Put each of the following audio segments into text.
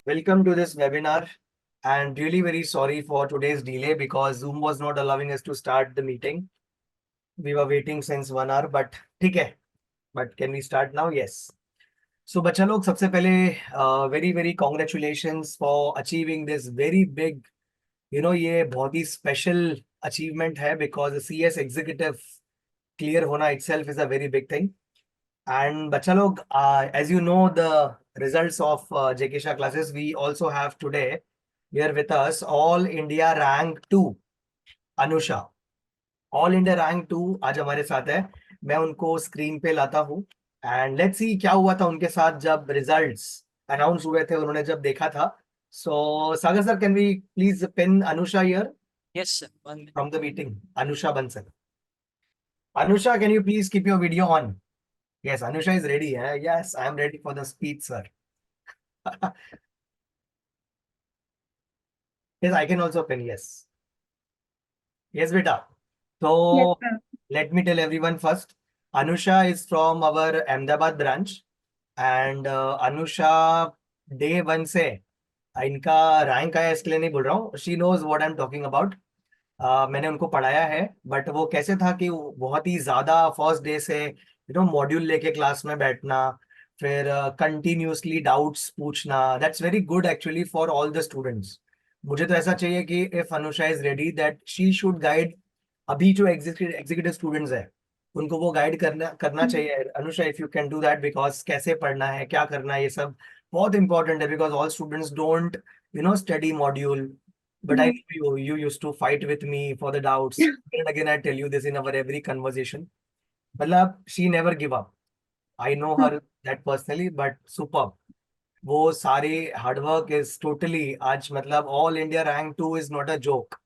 Welcome to this webinar, and really very sorry for today's delay because Zoom was not allowing us to start the meeting. We were waiting since 1 hour, but ठीक है. But can we start now? Yes. So बच्चा लोग सबसे पहले very very congratulations for achieving this very big, ये बहुत ही special achievement है because the CS executive clear होना itself is a very big thing. And बच्चा लोग, as you know the results of JK Shah classes, we also have today here with us All India Rank 2 Anusha. All India rank 2 आज हमारे साथ है. मैं उनको screen पे लाता हूँ एंड लेट्स सी क्या हुआ था उनके साथ जब रिजल्ट्स अनाउंस हुए थे, उन्होंने जब देखा था. So Sagar sir, can we please pin Anusha here? Yes, sir. 1 minute. From the meeting, Anusha Bansal. Anusha, can you please keep your video on? Yes, Anusha is ready. Yes, I am ready for the speech, sir. Yes, I can also pin. Yes. Yes, beta. So, Yes, let me tell everyone first. Anusha is from our Ahmedabad branch, and Anusha day 1 से इनका rank आया, इसके लिए नहीं बोल रहा हूँ. She knows what I am talking about. मैंने उनको पढ़ाया है, बट वो कैसे था कि वो बहुत ही ज्यादा फर्स्ट डे से मॉड्यूल लेके क्लास में बैठना, फिर कंटिन्यूसली डाउट्स पूछना. That's very good actually for all the students. मुझे तो ऐसा चाहिए कि if Anusha is ready that she should guide अभी जो एग्जीक्यूटिव स्टूडेंट्स है उनको वो गाइड करना चाहिए. Anusha, if you can do that, because कैसे पढ़ना है, क्या करना है, ये सब बहुत इंपॉर्टेंट है. Because all students don't study module. But I know you used to fight with me for the doubts. And again, I tell you this in our every conversation. मतलब she never give up. I know her that personally, but superb. वो सारे hard work is totally आज मतलब all India rank 2 is not a joke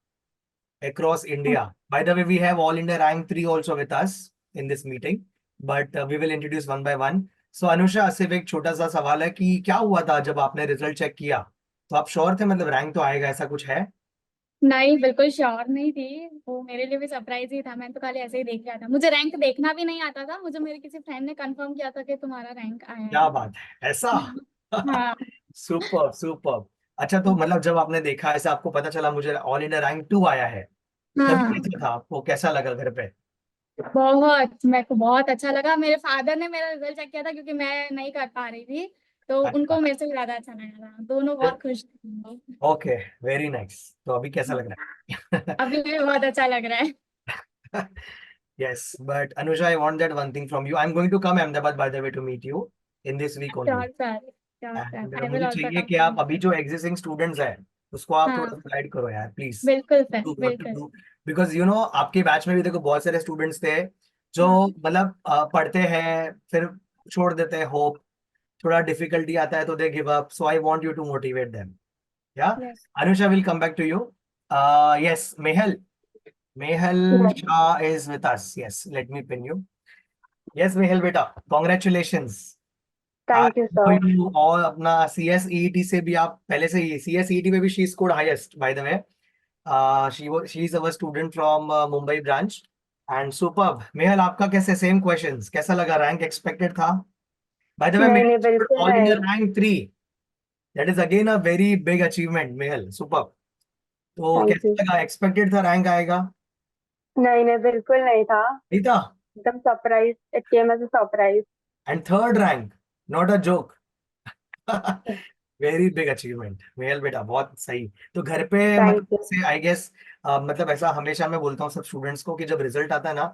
across India. By the way, we have all India rank 3 also with us in this meeting, but we will introduce one by one. So Anusha, सिर्फ एक छोटा सा सवाल है कि क्या हुआ था जब आपने रिजल्ट चेक किया, तो आप श्योर थे मतलब रैंक तो आएगा, ऐसा कुछ है? नहीं, बिल्कुल श्योर नहीं थी. वो मेरे लिए भी सरप्राइज ही था. मैंने तो खाली ऐसे ही देख लिया था. मुझे रैंक देखना भी नहीं आता था. मुझे मेरे किसी फ्रेंड ने कंफर्म किया था कि तुम्हारा रैंक आया क्या है. बात है, ऐसा? हाँ. Super super. अच्छा, तो मतलब जब आपने देखा, ऐसा आपको पता चला मुझे ऑल इंडिया रैंक 2 आया है, तब हाँ, कैसा था आपको, कैसा लगा घर पे? बहुत, मेरे को बहुत अच्छा लगा. मेरे फादर ने मेरा रिजल्ट चेक किया था क्योंकि मैं नहीं कर पा रही थी, तो अच्छा, उनको मेरे से भी ज्यादा अच्छा लगा था. दोनों बहुत खुश थे. Okay, very nice. तो अभी कैसा लग रहा अभी भी बहुत अच्छा लग रहा है. है? Yes, but Anusha, I want that one thing from you. I'm going to come Ahmedabad, by the way, to meet you in this week only. Sure sir, sure sir. And I will मुझे also चाहिए कि आप कम. अभी जो existing students हैं उसको आप थोड़ा हाँ, सा गाइड करो यार, प्लीज. बिल्कुल सर, व्हाट टू बिल्कुल. डू, बिकॉज आपके बैच में भी देखो बहुत सारे स्टूडेंट्स थे जो हाँ. मतलब पढ़ते हैं फिर छोड़ देते हैं होप. थोड़ा डिफिकल्टी आता है तो they give up. So I want you to motivate them. या Yes. Anusha will come back to you. Yes, Mehal. Mehal Yes. Shah is with us. Yes, let me pin you. Yes, Mehal beta, congratulations. Thank you तो sir. you और अपना CSEET से भी आप पहले से ही CSEET में भी she scored highest, by the way. She is our student from Mumbai branch and superb. Mehal, आपका कैसे, सेम क्वेश्चंस, कैसा लगा, रैंक एक्सपेक्टेड था? By the way, नहीं नहीं, Mehal scored बिल्कुल all India नहीं. rank 3. That is again a very big achievement, Mehal. Superb. तो थैंक कैसा यू. लगा, एक्सपेक्टेड था रैंक आएगा? नहीं नहीं, बिल्कुल नहीं था. नहीं था. एकदम surprise. It came as a surprise. And third rank, not a joke. Very big achievement Mehal बेटा, बहुत सही. तो घर पे थैंक मतलब यू. से आई गेस, मतलब ऐसा हमेशा मैं बोलता हूँ सब स्टूडेंट्स को कि जब रिजल्ट आता है ना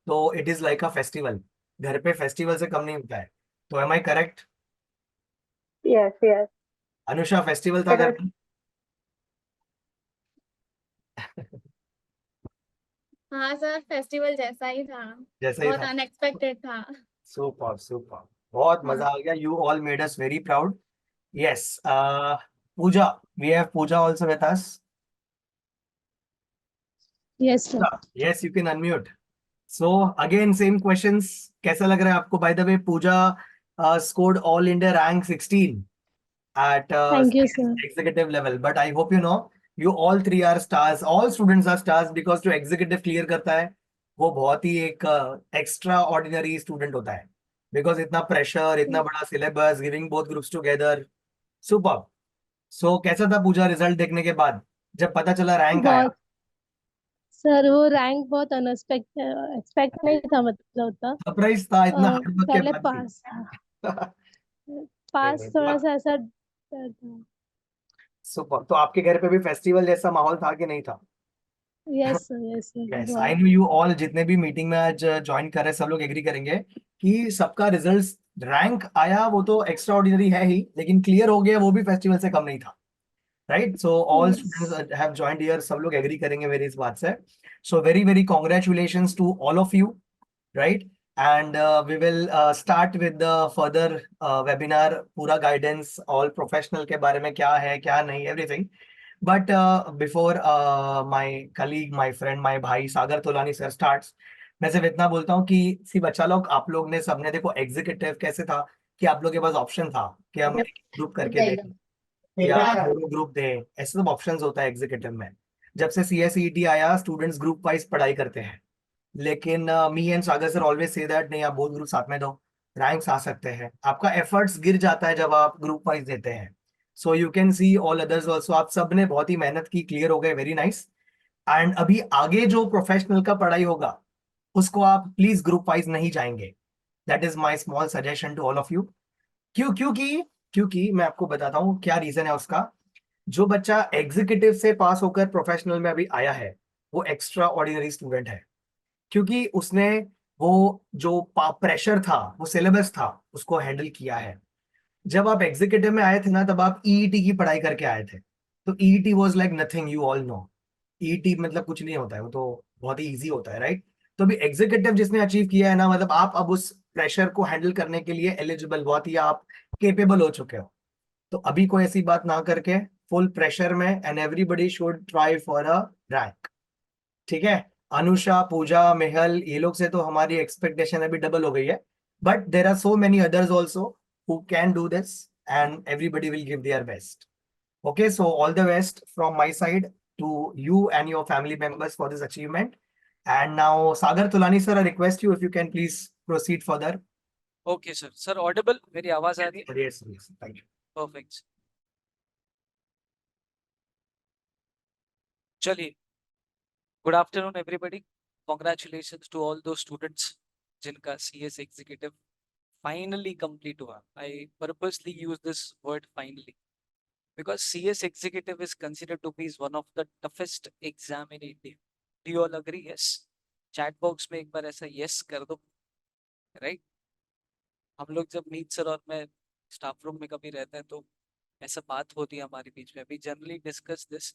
तो it is like a festival. घर पे फेस्टिवल से कम नहीं होता है. तो am I correct? Yes yes. Anusha, festival था इट घर वाज. पे? हाँ सर, फेस्टिवल जैसा ही था. जैसा ही बहुत था. अनएक्सपेक्टेड था. सुपर सुपर, बहुत हाँ. मजा आ गया. You all made us very proud. Yes, Pooja, we have Pooja also with us. Yes sir. Yes, you can unmute. So again same questions. कैसा लग रहा है आपको? By the way, Pooja scored all India rank 16 at thank you sir. executive level, but I hope you all three are stars. All students are stars because जो executive clear करता है वो बहुत ही एक एक्स्ट्रा ऑर्डिनरी स्टूडेंट होता है. Because इतना pressure, इतना बड़ा syllabus, giving both groups together. Super. So कैसा था पूजा रिजल्ट देखने के बाद जब पता चला रैंक आया? बहुत सर, वो रैंक बहुत अनएक्सपेक्टेड एक्सपेक्ट नहीं था, मतलब उतना। सरप्राइज था इतना हार्ड वर्क के पहले बाद भी? पास था। पास थोड़ा सा ऐसा डर था। सुपर। तो आपके घर पे भी फेस्टिवल जैसा माहौल था कि नहीं था? Yes sir, yes sir, yes, I बहुत। नो यू ऑल जितने भी मीटिंग में आज ज्वाइन कर रहे हैं सब लोग एग्री करेंगे कि सबका रिजल्ट रैंक आया वो तो एक्स्ट्रा ऑर्डिनरी है ही, लेकिन क्लियर हो गया वो भी फेस्टिवल से कम नहीं था। Right, so all yes. Students have joined here, सब लोग एग्री करेंगे मेरी इस बात से। So very very congratulations to all of you. Right, and we will start with the further webinar, पूरा गाइडेंस ऑल प्रोफेशनल के बारे में क्या है क्या नहीं, everything. But before my colleague, my friend, my भाई सागर तोलानी सर स्टार्ट्स, मैं सिर्फ इतना बोलता हूँ कि सी बच्चा लोग आप लोग ने सबने देखो एग्जीक्यूटिव कैसे था कि आप लोग के पास ऑप्शन था कि हम ग्रुप करके दें या ग्रुप दें, ऐसे सब ऑप्शंस होता है एग्जीक्यूटिव में। जब से CSET आया स्टूडेंट्स ग्रुप वाइज पढ़ाई करते हैं, लेकिन me and Sagar sir always say that नहीं, आप बोथ ग्रुप साथ में दो, रैंक्स आ सकते हैं। आपका एफर्ट्स गिर जाता है जब आप ग्रुप वाइज देते हैं। So you can see all others also, आप सब ने बहुत ही मेहनत की, क्लियर हो गए, वेरी नाइस। एंड अभी आगे जो प्रोफेशनल का पढ़ाई होगा उसको आप प्लीज ग्रुप वाइज नहीं जाएंगे। That is my small suggestion to all of you. क्योंकि क्योंकि मैं आपको बताता हूँ क्या रीजन है उसका। जो बच्चा एग्जीक्यूटिव से पास होकर प्रोफेशनल में अभी आया है वो एक्स्ट्रा ऑर्डिनरी स्टूडेंट है, क्योंकि उसने वो जो प्रेशर था, वो सिलेबस था, उसको हैंडल किया है। जब आप एग्जीक्यूटिव में आए थे ना तब आप ईईटी की पढ़ाई करके आए थे, तो IIT was like nothing, you all know. IIT मतलब कुछ नहीं होता है, वो तो बहुत ही इजी होता है, राइट? तो अभी एग्जीक्यूटिव जिसने अचीव किया है ना, मतलब आप अब उस प्रेशर को हैंडल करने के लिए एलिजिबल, बहुत ही आप केपेबल हो चुके हो। तो अभी कोई ऐसी बात ना करके फुल प्रेशर में, and everybody should try for a rank. ठीक है? अनुषा, पूजा, मेहल, ये लोग से तो हमारी एक्सपेक्टेशन अभी डबल हो गई है, but there are so many others also who can do this, and everybody will give their best. Okay, so all the best from my side to you and your family members for this achievement. And now, Sagar Tulani sir, I request you if you can please proceed further. Okay sir. Sir audible, मेरी आवाज आ रही है? Yes, yes, thank you. Perfect. चलिए, good afternoon everybody. Congratulations to all दो students जिनका CS executive finally complete हुआ। I purposely use this word finally because CS executive is considered to be one of the toughest exam in India. Do you all agree? Yes? Chat box में एक बार ऐसा yes कर दो, right? हम लोग जब मीत sir और मैं स्टाफ रूम में कभी रहते हैं तो ऐसा बात होती है हमारे बीच में। We generally discuss this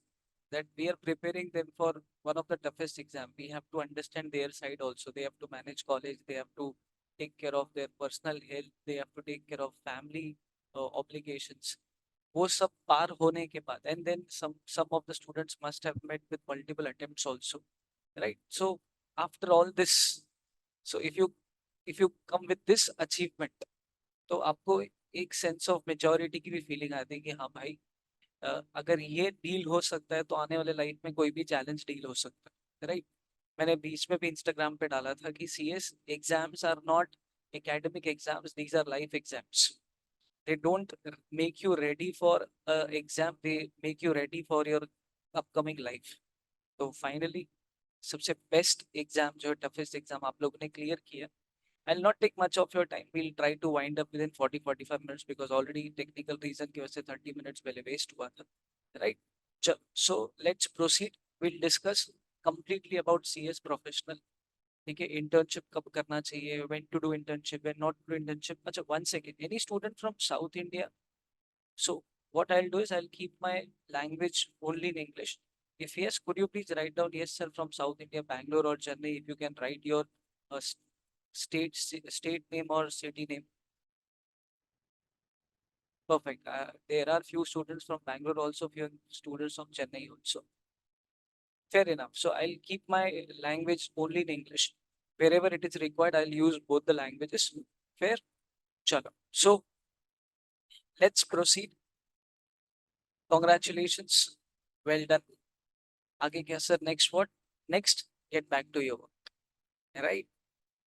that we are preparing them for one of the toughest exam. We have to understand their side also. They have to manage college, they have to take care of their personal health, they have to take care of family obligations. वो सब पार होने के बाद, and then some of the students must have met with multiple attempts also, right? So after all this, so if you come with this achievement, तो आपको एक sense of maturity की भी फीलिंग आती है कि हाँ भाई, अगर ये डील हो सकता है तो आने वाले लाइफ में कोई भी चैलेंज डील हो सकता है, राइट? मैंने बीच में भी इंस्टाग्राम पे डाला था कि CS exams are not academic exams, these are life exams. They don't make you ready for exam, they make you ready for your upcoming life. तो फाइनली सबसे बेस्ट एग्जाम जो है, टफेस्ट एग्जाम आप लोगों ने क्लियर किया। I'll not take much of your time. We'll try to wind up within 40-45 minutes because already technical reason की वजह से 30 minutes पहले waste हुआ था, right? So let's proceed. We'll discuss completely about CS professional. ठीक है, internship कब करना चाहिए, when to do internship, when not to do internship. अच्छा, one second. Any student from South India? So what I'll do is I'll keep my language only in English. If yes, could you please write down yes sir from South India, Bangalore or Chennai? If you can write your uh, state name or city name. Perfect. There are few students from Bangalore also, few students from Chennai also. Fair enough. So I'll keep my language only in English. Wherever it is required, I'll use both the languages. Fair? Chalo. So let's proceed. Congratulations. Well done. Aage kya sir? Next what? Next, get back to your work. Right?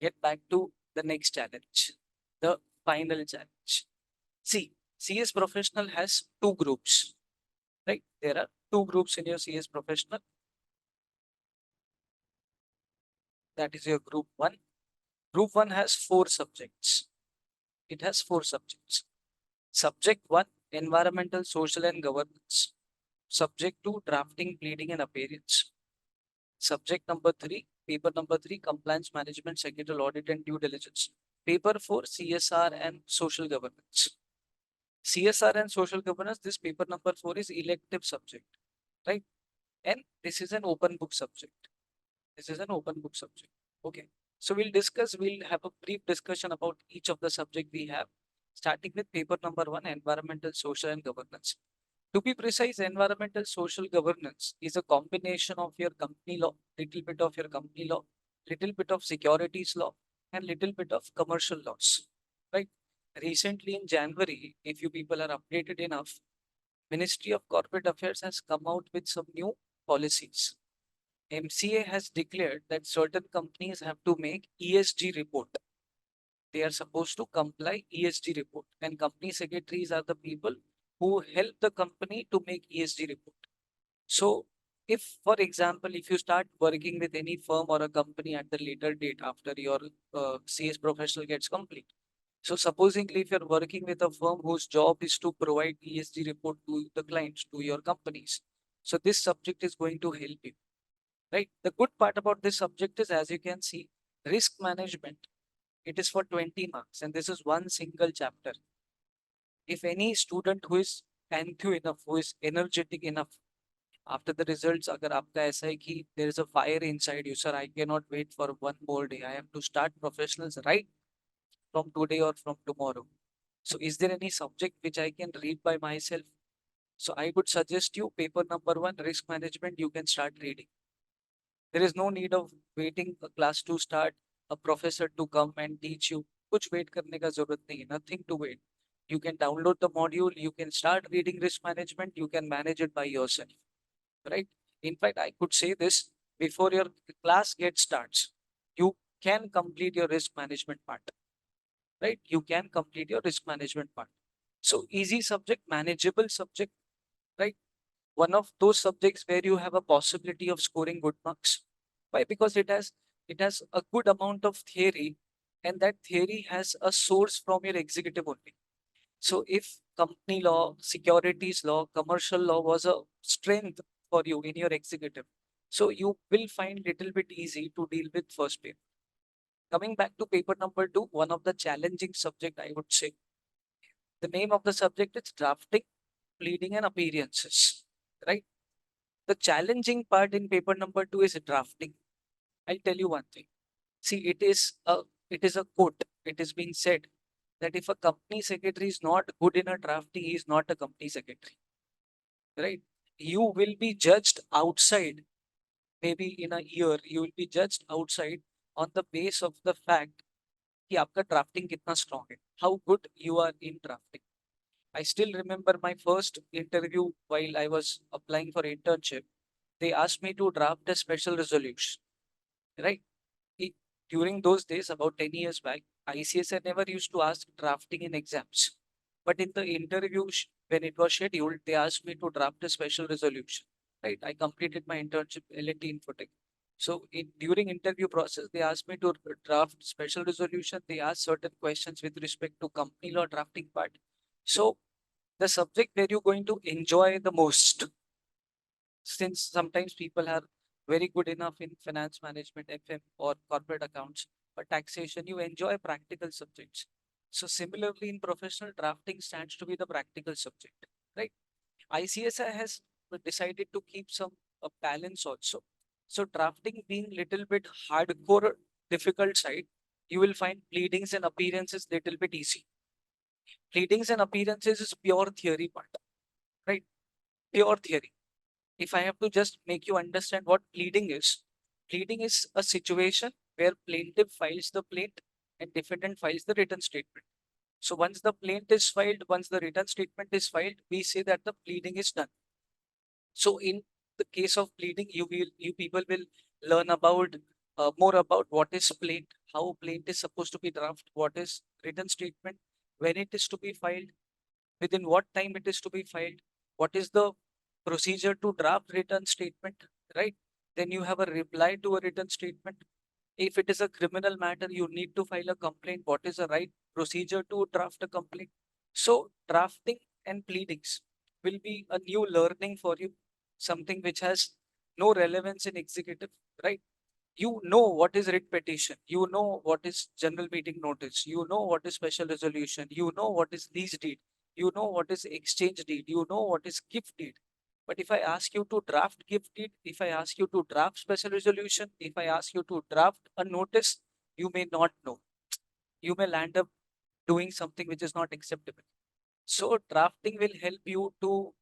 Get back to the next challenge. The final challenge. See, CS professional has two groups. right? There are two groups in your CS professional. That is your group 1. Group 1 has 4 subjects. It has 4 subjects. Subject 1, environmental, social and governance. Subject 2, drafting, pleading and appearance. Subject number 3, paper number 3, compliance management, secretarial audit and due diligence. Paper 4, CSR and social governance. CSR and social governance, this paper number 4 is elective subject, right? And this is an open book subject. This is an open book subject. Okay. So we'll have a brief discussion about each of the subject we have, starting with paper number 1, environmental, social and governance. To be precise, environmental social governance is a combination of your company law, little bit of your company law, little bit of securities law, and little bit of commercial laws, right? Recently in January, if you people are updated enough, Ministry of Corporate Affairs has come out with some new policies. MCA has declared that certain companies have to make ESG report. They are supposed to comply ESG report, and company secretaries are the people who help the company to make ESG report. So if, for example, if you start working with any firm or a company at the later date after your CS professional gets complete. So supposingly, if you're working with a firm whose job is to provide ESG report to the clients, to your companies, so this subject is going to help you, right? The good part about this subject is, as you can see, risk management. It is for 20 marks, and this is one single chapter. If any student who is enthused enough, who is energetic enough, after the results, अगर आपका ऐसा है कि there is a fire inside you, sir, I cannot wait for one more day. I have to start professionals right from today or from tomorrow. So is there any subject which I can read by myself? So I would suggest you paper number 1, risk management, you can start reading. There is no need of waiting a class to start, a professor to come and teach you. कुछ wait करने का जरूरत नहीं है, nothing to wait. You can download the module, you can start reading risk management, you can manage it by yourself, right? In fact, I could say this, before your class gets starts, you can complete your risk management part, right? You can complete your risk management part. So easy subject, manageable subject, right? One of those subjects where you have a possibility of scoring good marks. Why? Because it has a good amount of theory, and that theory has a source from your executive only. So if company law, securities law, commercial law was a strength for you in your executive, so you will find little bit easy to deal with first paper. Coming back to paper number 2, one of the challenging subject, I would say. The name of the subject is drafting, pleading and appearances, right? The challenging part in paper number 2 is drafting. I'll tell you one thing. See, it is a quote. It is being said that if a company secretary is not good in a drafting, he is not a company secretary, right? You will be judged outside. Maybe in a year, you will be judged outside on the base of the fact कि आपका drafting कितना strong है, how good you are in drafting. I still remember my first interview while I was applying for internship. They asked me to draft a special resolution, right? During those days, about 10 years back, ICSI never used to ask drafting in exams. But in the interview, when it was scheduled, they asked me to draft a special resolution, right? I completed my internship L&T Infotech. So during interview process, they asked me to draft special resolution. They asked certain questions with respect to company law drafting part. So the subject where you're going to enjoy the most, since sometimes people are very good enough in finance management, FM or corporate accounts, but taxation, you enjoy practical subjects. So similarly in professional, drafting stands to be the practical subject, right? ICSI has decided to keep some balance also. So drafting being little bit hardcore, difficult side, you will find pleadings and appearances little bit easy. Pleadings and appearances is pure theory part, right? Pure theory. If I have to just make you understand what pleading is a situation where plaintiff files the plaint and defendant files the written statement. So once the plaint is filed, once the written statement is filed, we say that the pleading is done. So in the case of pleading, you people will learn about more about what is plaint, how plaint is supposed to be drafted, what is written statement, when it is to be filed, within what time it is to be filed, what is the procedure to draft written statement, right? Then you have a reply to a written statement. If it is a criminal matter, you need to file a complaint. What is the right procedure to draft a complaint? So drafting and pleadings will be a new learning for you, something which has no relevance in executive, right? You know what is writ petition, you know what is general meeting notice, you know what is special resolution, you know what is lease deed, you know what is exchange deed, you know what is gift deed. But if I ask you to draft gift deed, if I ask you to draft special resolution, if I ask you to draft a notice, you may not know. You may land up doing something which is not acceptable. So drafting will help you to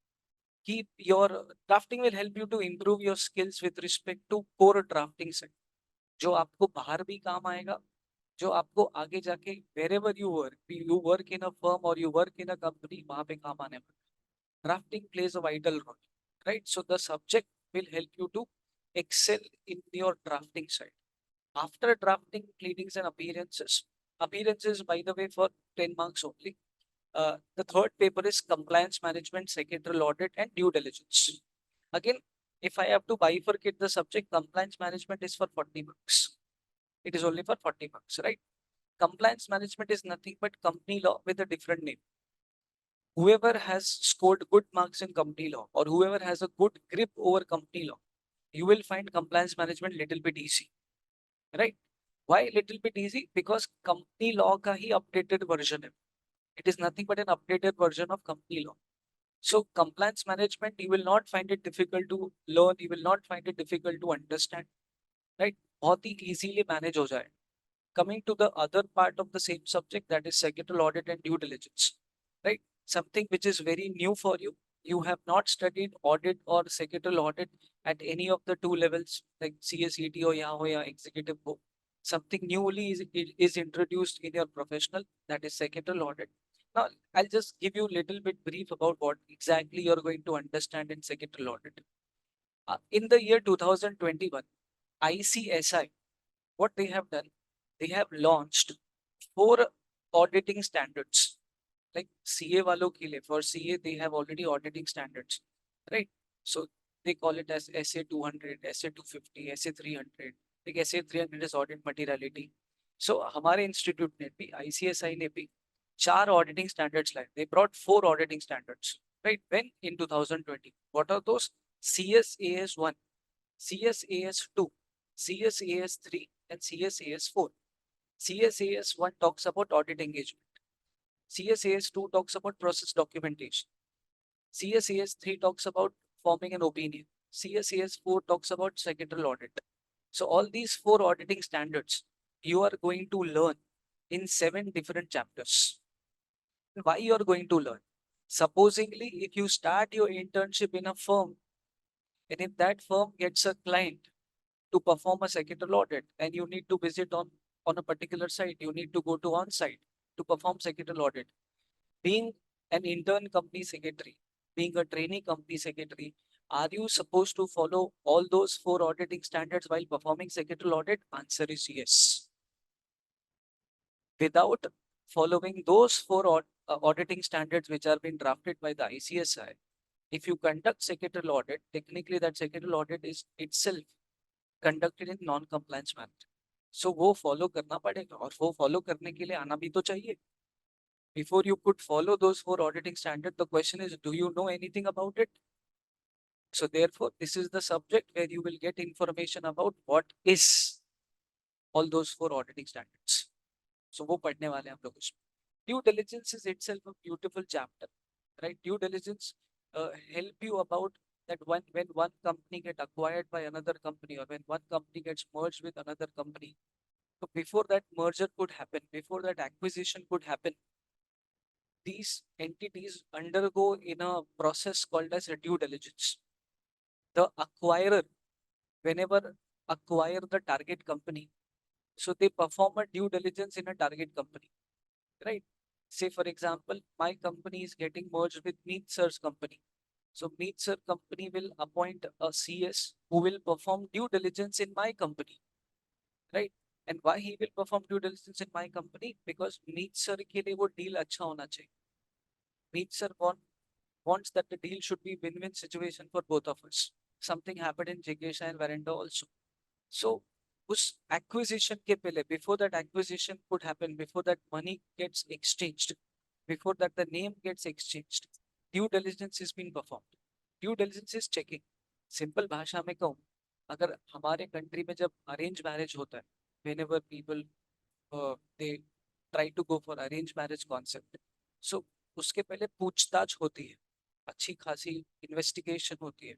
improve your skills with respect to core drafting set. जो आपको बाहर भी काम आएगा, जो आपको आगे जाके wherever you work in a firm or you work in a company, वहां पे काम आने वाला. Drafting plays a vital role, right? So the subject will help you to excel in your drafting side. After drafting, pleadings and appearances by the way for 10 marks only. The third paper is compliance management, secretarial audit and due diligence. Again, if I have to bifurcate the subject, compliance management is for 40 marks. It is only for 40 marks, right? Compliance management is nothing but company law with a different name. Whoever has scored good marks in company law or whoever has a good grip over company law, you will find compliance management little bit easy, right? Why little bit easy? Because company law ka hi updated version hai. It is nothing but an updated version of company law. So compliance management, you will not find it difficult to learn. You will not find it difficult to understand, right? बहुत ही easily manage हो जाए. Coming to the other part of the same subject, that is secretarial audit and due diligence, right? Something which is very new for you. You have not studied audit or secretarial audit at any of the two levels like CSET or ya executive book. Something newly is introduced in your professional, that is secretarial audit. Now, I'll just give you a little bit brief about what exactly you're going to understand in secretarial audit. In the year 2021, ICSI, what they have done, they have launched 4 auditing standards. Like CA walo ke liye, for CA they have already auditing standards, right? So they call it as SA 200, SA 250, SA 300. Like SA 300 is audit materiality. So हमारे institute ने भी, ICSI ने भी 4 auditing standards लाए. They brought 4 auditing standards, right? When in 2020. What are those? CSAS 1, CSAS 2, CSAS 3 and CSAS 4. CSAS 1 talks about audit engagement. CSAS 2 talks about process documentation. CSAS 3 talks about forming an opinion. CSAS 4 talks about secretarial audit. So all these 4 auditing standards you are going to learn in 7 different chapters. Why you are going to learn? Supposingly, if you start your internship in a firm and if that firm gets a client to perform a secretarial audit and you need to visit on a particular site, you need to go to on site to perform secretarial audit. Being an intern company secretary, being a trainee company secretary, are you supposed to follow all those 4 auditing standards while performing secretarial audit? Answer is yes. Without following those 4 auditing standards which are being drafted by the ICSI, if you conduct secretarial audit, technically that secretarial audit is itself conducted in non-compliance manner. So वो follow करना पड़ेगा और वो follow करने के लिए आना भी तो चाहिए. Before you could follow those 4 auditing standards, the question is, do you know anything about it? So therefore, this is the subject where you will get information about what is all those 4 auditing standards. So वो पढ़ने वाले हैं हम लोग इसमें. Due diligence is itself a beautiful chapter, right? Due diligence help you about that when one company get acquired by another company or when one company gets merged with another company. So before that merger could happen, before that acquisition could happen, these entities undergo in a process called as a due diligence. The acquirer, whenever acquire the target company, so they perform a due diligence in a target company, right? Say for example, my company is getting merged with Meet Sir's company. So Meet Sir company will appoint a CS who will perform due diligence in my company, right? And why he will perform due diligence in my company? Because Meet Sir के लिए वो deal अच्छा होना चाहिए. Meet Sir wants that the deal should be win-win situation for both of us. Something happened in Jigesha and Varenda also. So उस acquisition के पहले, before that acquisition could happen, before that money gets exchanged, before that the name gets exchanged, due diligence is being performed. Due diligence is checking. Simple भाषा में कहूँ, अगर हमारे country में जब arrange marriage होता है, whenever people they try to go for arranged marriage concept, so उसके पहले पूछताछ होती है, अच्छी खासी investigation होती है,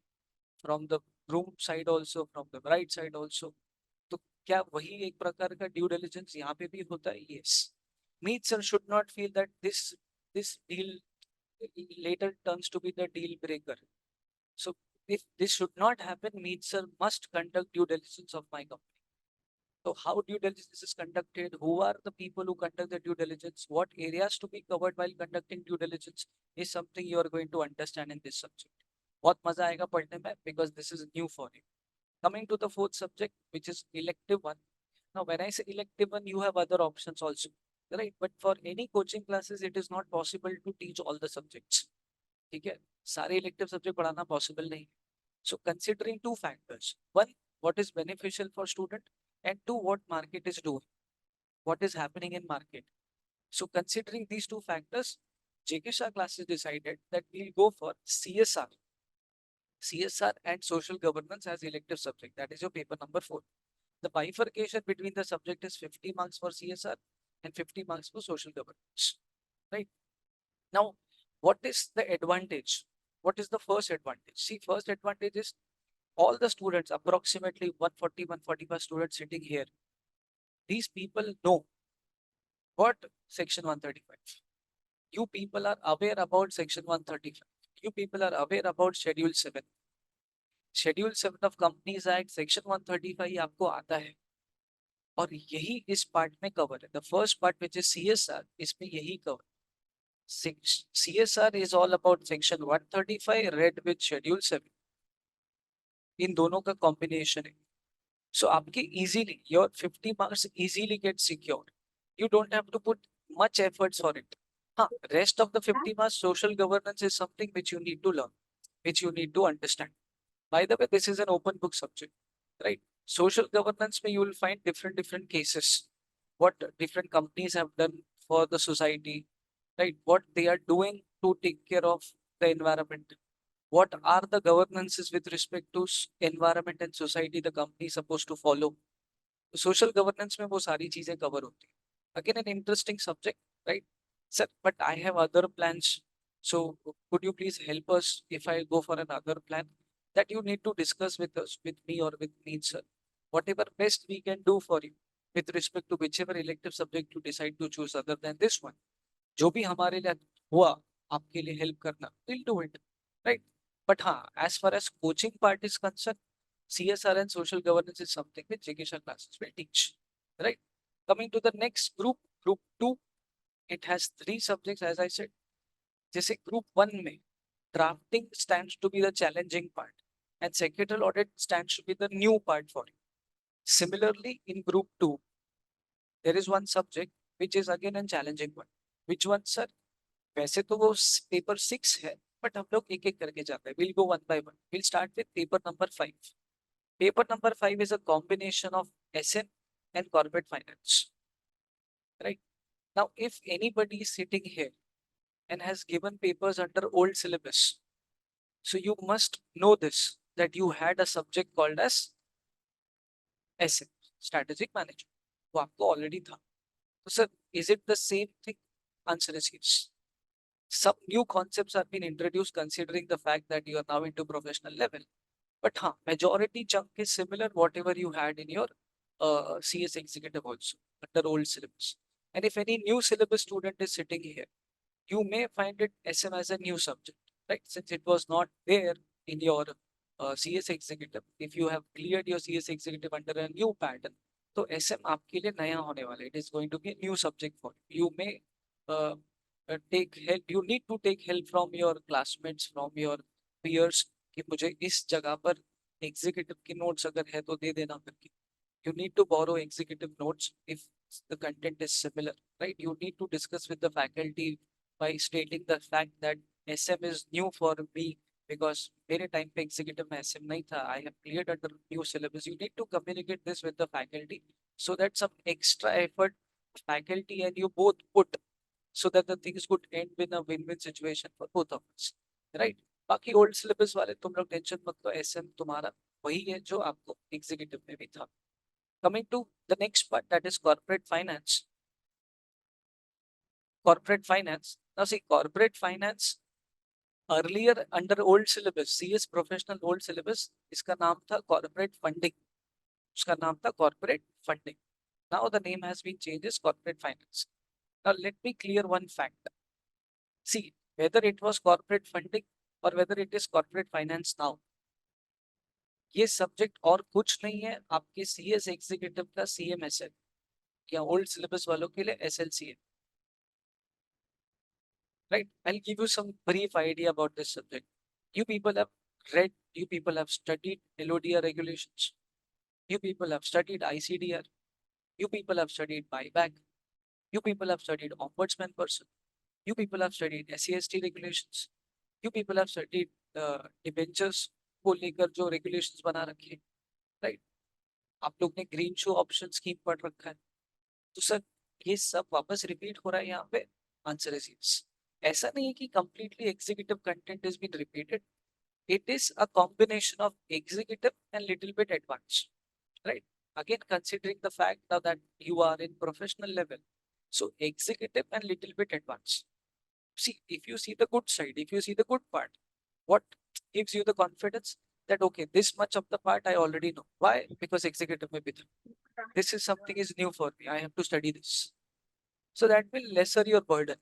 from the groom side also, from the bride side also. तो क्या वही एक प्रकार का ड्यू डिलिजेंस यहाँ पे भी होता है? Yes. Meet sir should not feel that this deal later turns to be the deal breaker. So if this should not happen, Meet sir must conduct due diligence of my company. So how due diligence is conducted? Who are the people who conduct the due diligence? What areas to be covered while conducting due diligence is something you are going to understand in this subject. बहुत मजा आएगा पढ़ने में because this is new for you. Coming to the fourth subject, which is elective one. Now, when I say elective one, you have other options also, right? But for any coaching classes, it is not possible to teach all the subjects. ठीक है? सारे elective subject पढ़ाना possible नहीं. So, considering two factors: one, what is beneficial for student, and two, what market is doing, what is happening in market. So, considering these two factors, JK Shah classes decided that we'll go for CSR and social governance as elective subject. That is your paper number 4. The bifurcation between the subject is 50 marks for CSR and 50 marks for social governance, right? Now, what is the advantage? What is the first advantage? See, first advantage is all the students, approximately 140, 145 students sitting here. These people know what section 135. You people are aware about section 135. You people are aware about schedule 7. Schedule 7 of Companies Act, section 135 आपको आता है और यही इस part में cover है. The first part which is CSR, इसमें यही cover. CSR is all about section 135 read with schedule 7. इन दोनों का combination है. So आपके easily your 50 marks easily get secured. You don't have to put much efforts for it. Rest of the 50 marks social governance is something which you need to learn, which you need to understand. By the way, this is an open book subject, right? Social governance may you will find different cases, what different companies have done for the society, right? What they are doing to take care of the environment. What are the governances with respect to environment and society the company is supposed to follow? Social governance में वो सारी चीजें cover होती हैं. Again, an interesting subject, right? Sir, but I have other plans. So could you please help us if I go for another plan? That you need to discuss with us, with me or with me, sir. Whatever best we can do for you with respect to whichever elective subject you decide to choose other than this one. जो भी हमारे लिए हुआ आपके लिए help करना, we'll do it, right? But as far as coaching part is concerned, CSR and social governance is something which JK Shah classes will teach, right? Coming to the next group, group 2, it has 3 subjects as I said. जैसे group 1 में drafting stands to be the challenging part and secretarial audit stands to be the new part for you. Similarly, in group 2, there is one subject which is again a challenging one. Which one, sir? वैसे तो वो paper 6 है, but हम लोग एक एक करके जाते हैं. We'll go one by one. We'll start with paper number 5. Paper number 5 is a combination of SM and corporate finance, right? Now, if anybody is sitting here and has given papers under old syllabus, so you must know this, that you had a subject called as SM, strategic management. वो आपको already था. So, sir, is it the same thing? Answer is yes. Some new concepts have been introduced considering the fact that you are now into professional level. But majority chunk is similar whatever you had in your CS executive also under old syllabus. And if any new syllabus student is sitting here, you may find it SM as a new subject, right? Since it was not there in your CS executive. If you have cleared your CS executive under a new pattern, तो SM आपके लिए नया होने वाला है. It is going to be a new subject for you. You may take help. You need to take help from your classmates, from your peers. कि मुझे इस जगह पर executive के notes अगर है तो दे देना करके. You need to borrow executive notes if the content is similar, right? You need to discuss with the faculty by stating the fact that SM is new for me because मेरे time पे executive में SM नहीं था. I have cleared under new syllabus. You need to communicate this with the faculty so that some extra effort faculty and you both put so that the things could end in a win-win situation for both of us, right? बाकी old syllabus वाले तुम लोग tension मत लो, SM तुम्हारा वही है जो आपको executive में भी था. Coming to the next part, that is corporate finance. Corporate finance. Now see, corporate finance earlier under old syllabus, CS professional old syllabus, इसका नाम था corporate funding. उसका नाम था corporate funding. Now the name has been changed as corporate finance. Now let me clear one fact. See, whether it was corporate funding or whether it is corporate finance now, ये subject और कुछ नहीं है आपके CS executive का CMSL या old syllabus वालों के लिए SLCM. Right? I'll give you some brief idea about this subject. You people have read, you people have studied LODR regulations. You people have studied ICDR. You people have studied buyback. You people have studied ombudsman person. You people have studied SCST regulations. You people have studied debentures को लेकर जो regulations बना रखे, right? आप लोग ने green show option scheme पढ़ रखा है, तो सर ये सब वापस रिपीट हो रहा है यहाँ पे? Answer is yes. ऐसा नहीं है कि completely executive content has been repeated. It is a combination of executive and little bit advanced, right? Again, considering the fact now that you are in professional level, so executive and little bit advanced. See, if you see the good side, if you see the good part, what gives you the confidence that okay, this much of the part I already know. Why? Because executive में भी था. This is something is new for me. I have to study this. So that will lesser your burden.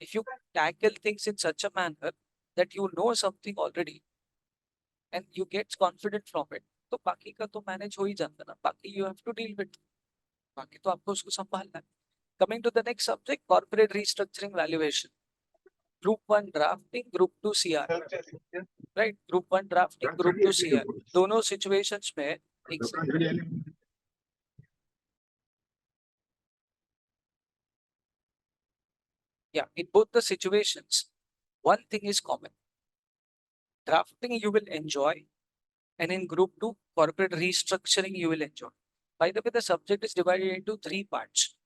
If you tackle things in such a manner that you know something already and you get confident from it, तो बाकी का तो manage हो ही जाता ना. बाकी you have to deal with. बाकी तो आपको उसको संभालना है. Coming to the next subject, corporate restructuring valuation. Group 1 drafting, Group 2 CR. Right? Group 1 drafting, Group 2 CR. दोनों situations में yeah, in both the situations, one thing is common. Drafting you will enjoy, and in Group 2, corporate restructuring you will enjoy. By the way, the subject is divided into 3 parts.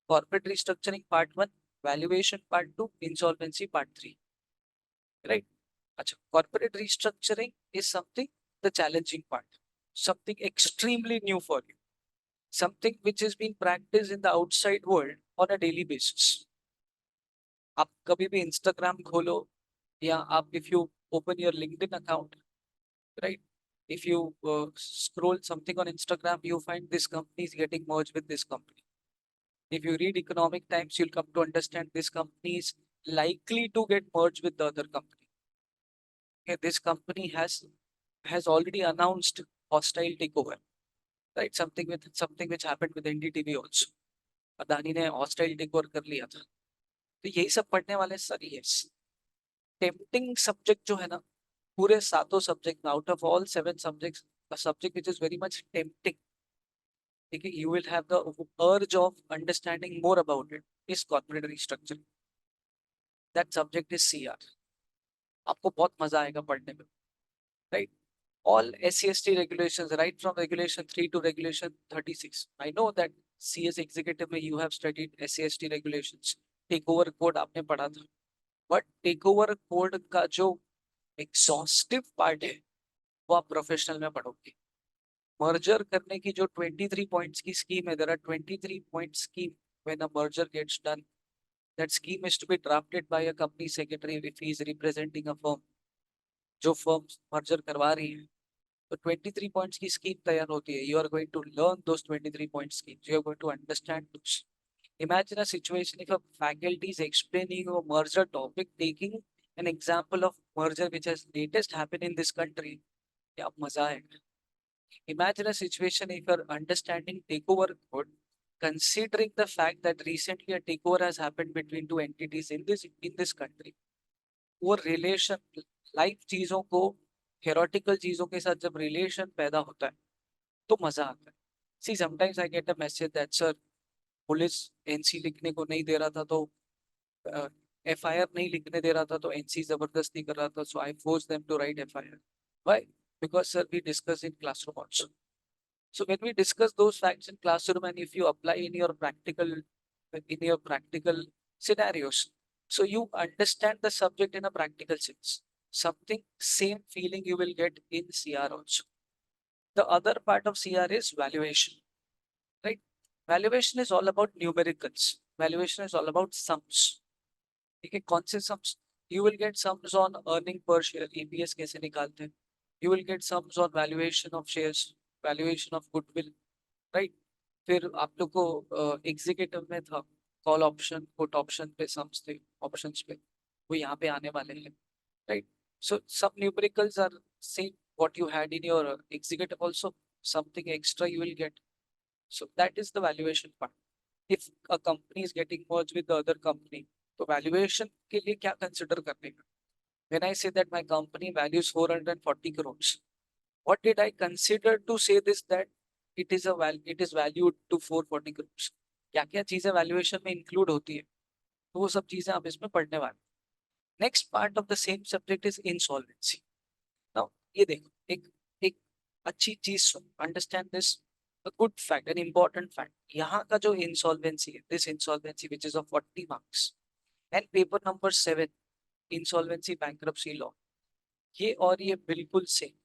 Corporate restructuring part 1, valuation part 2, insolvency part 3. Right? Achha, corporate restructuring is something, the challenging part. Something extremely new for you. Something which is being practiced in the outside world on a daily basis. आप कभी भी Instagram खोलो या आप if you open your LinkedIn account, right? If you scroll something on Instagram, you find this company is getting merged with this company. If you read Economic Times, you'll come to understand this company is likely to get merged with the other company. Okay, this company has already announced hostile takeover, right? Something which happened with NDTV also. Adani ने hostile takeover कर लिया था. तो यही सब पढ़ने वाले sir. Yes, tempting subject जो है ना, पूरे 7 सब्जेक्ट में out of all 7 subjects, the subject which is very much tempting, ठीक है, you will have the urge of understanding more about it, is corporate restructuring. That subject is CR. आपको बहुत मजा आएगा पढ़ने में, right? All SCST regulations, right from regulation 3 to regulation 36. I know that CS executive में you have studied SCST regulations. Takeover code आपने पढ़ा था, बट टेकओवर कोड का जो एग्जॉस्टिव पार्ट है वो आप प्रोफेशनल में पढ़ोगे. मर्जर करने की जो 23 पॉइंट्स की स्कीम है, there are 23 point scheme when a merger gets done. That scheme is to be drafted by a company secretary if he is representing a firm. जो फर्म मर्जर करवा रही है, तो 23 पॉइंट्स की स्कीम तैयार होती है. You are going to learn those 23 point schemes. You are going to understand those. Imagine a situation if a faculty is explaining a merger topic, taking an example of merger which has latest happened in this country. क्या मजा आएगा. Imagine a situation if you're understanding takeover code, considering the fact that recently a takeover has happened between 2 entities in this country. वो relation, live चीजों को theoretical चीजों के साथ जब relation पैदा होता है, तो मजा आता है. See, sometimes I get a message that sir, police NC लिखने को नहीं दे रहा था, तो FIR नहीं लिखने दे रहा था तो NC जबरदस्ती कर रहा था, so I forced them to write FIR. Why? Because sir, we discuss in classroom also. So when we discuss those facts in classroom and if you apply in your practical scenarios, so you understand the subject in a practical sense. Something same feeling you will get in CR also. The other part of CR is valuation, right? Valuation is all about numericals. Valuation is all about sums. Okay, कौन से sums? You will get sums on earning per share, EPS कैसे निकालते हैं? You will get sums on valuation of shares, valuation of goodwill, right? फिर आप लोग को executive में था कॉल ऑप्शन, पुट ऑप्शन पे सम्स थे, ऑप्शंस पे, वो यहाँ पे आने वाले हैं, right? So some numericals are same what you had in your executive also, something extra you will get. So that is the valuation part. If a company is getting merged with the other company, तो valuation के लिए क्या consider करने का? When I say that my company values 440 crores, what did I consider to say this that it is valued to 440 crores? क्या क्या चीजें valuation में include होती है? तो वो सब चीजें आप इसमें पढ़ने वाले. Next part of the same subject is insolvency. Now ये देखो एक अच्छी चीज सुन, understand this, a good fact, an important fact. यहाँ का जो insolvency है, this insolvency which is of 40 marks, and paper number 7, insolvency bankruptcy law, ये और ये बिल्कुल same.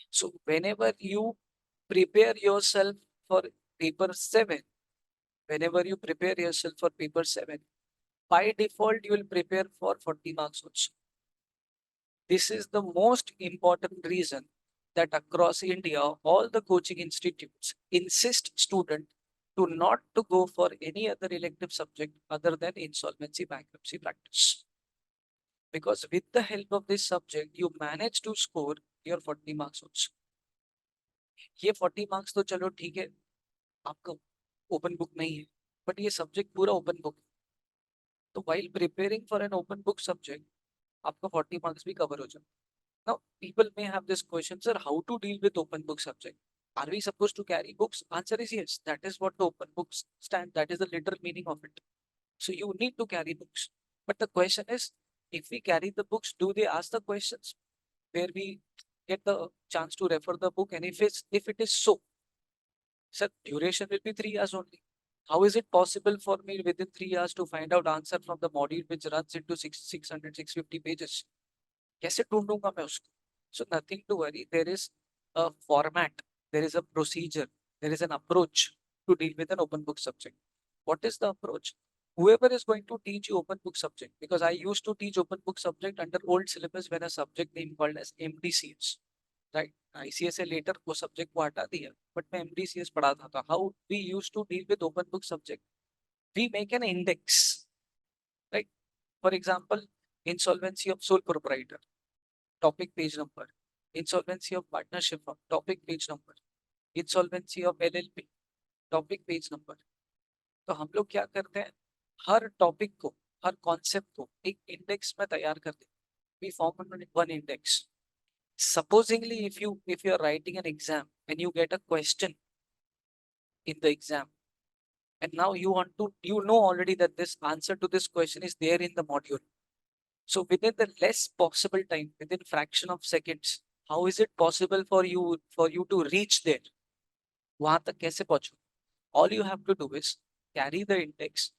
So whenever you prepare yourself for paper 7, whenever you prepare yourself for paper 7, by default you will prepare for 40 marks also. This is the most important reason that across India, all the coaching institutes insist student to not to go for any other elective subject other than insolvency bankruptcy practice. Because with the help of this subject, you manage to score your 40 marks also. ये 40 marks तो चलो ठीक है, आपका open book नहीं है, but ये subject पूरा ओपन बुक है. तो while preparing for an open book subject, आपका 40 मार्क्स भी कवर हो जाए. Now people may have this question, sir, how to deal with open book subject? Are we supposed to carry books? Answer is yes. That is what the open books stand. That is the literal meaning of it. So you need to carry books. But the question is, if we carry the books, do they ask the questions where we get the chance to refer the book? And if it is so, sir, duration will be 3 hours only. How is it possible for me within 3 hours to find out answer from the module which runs into 650 pages? कैसे ढूंढूंगा मैं उसको? So nothing to worry. There is a format, there is a procedure, there is an approach to deal with an open book subject. What is the approach? Whoever is going to teach you open book subject, because I used to teach open book subject under old syllabus when a subject name called as MDCS, right? ICS से later वो subject को हटा दिया, but मैं MDCS पढ़ाता था. How we used to deal with open book subject? We make an index, right? For example, insolvency of sole proprietor, topic page number. Insolvency of partnership, topic page number. Insolvency of LLP, topic page number. तो हम लोग क्या करते हैं, हर topic को, हर concept को एक index में तैयार करते हैं. We form one index. Supposingly, if you are writing an exam and you get a question in the exam, and now you know already that this answer to this question is there in the module. So within the less possible time, within fraction of seconds, how is it possible for you to reach there? वहां तक कैसे पहुंचो? All you have to do is carry the index,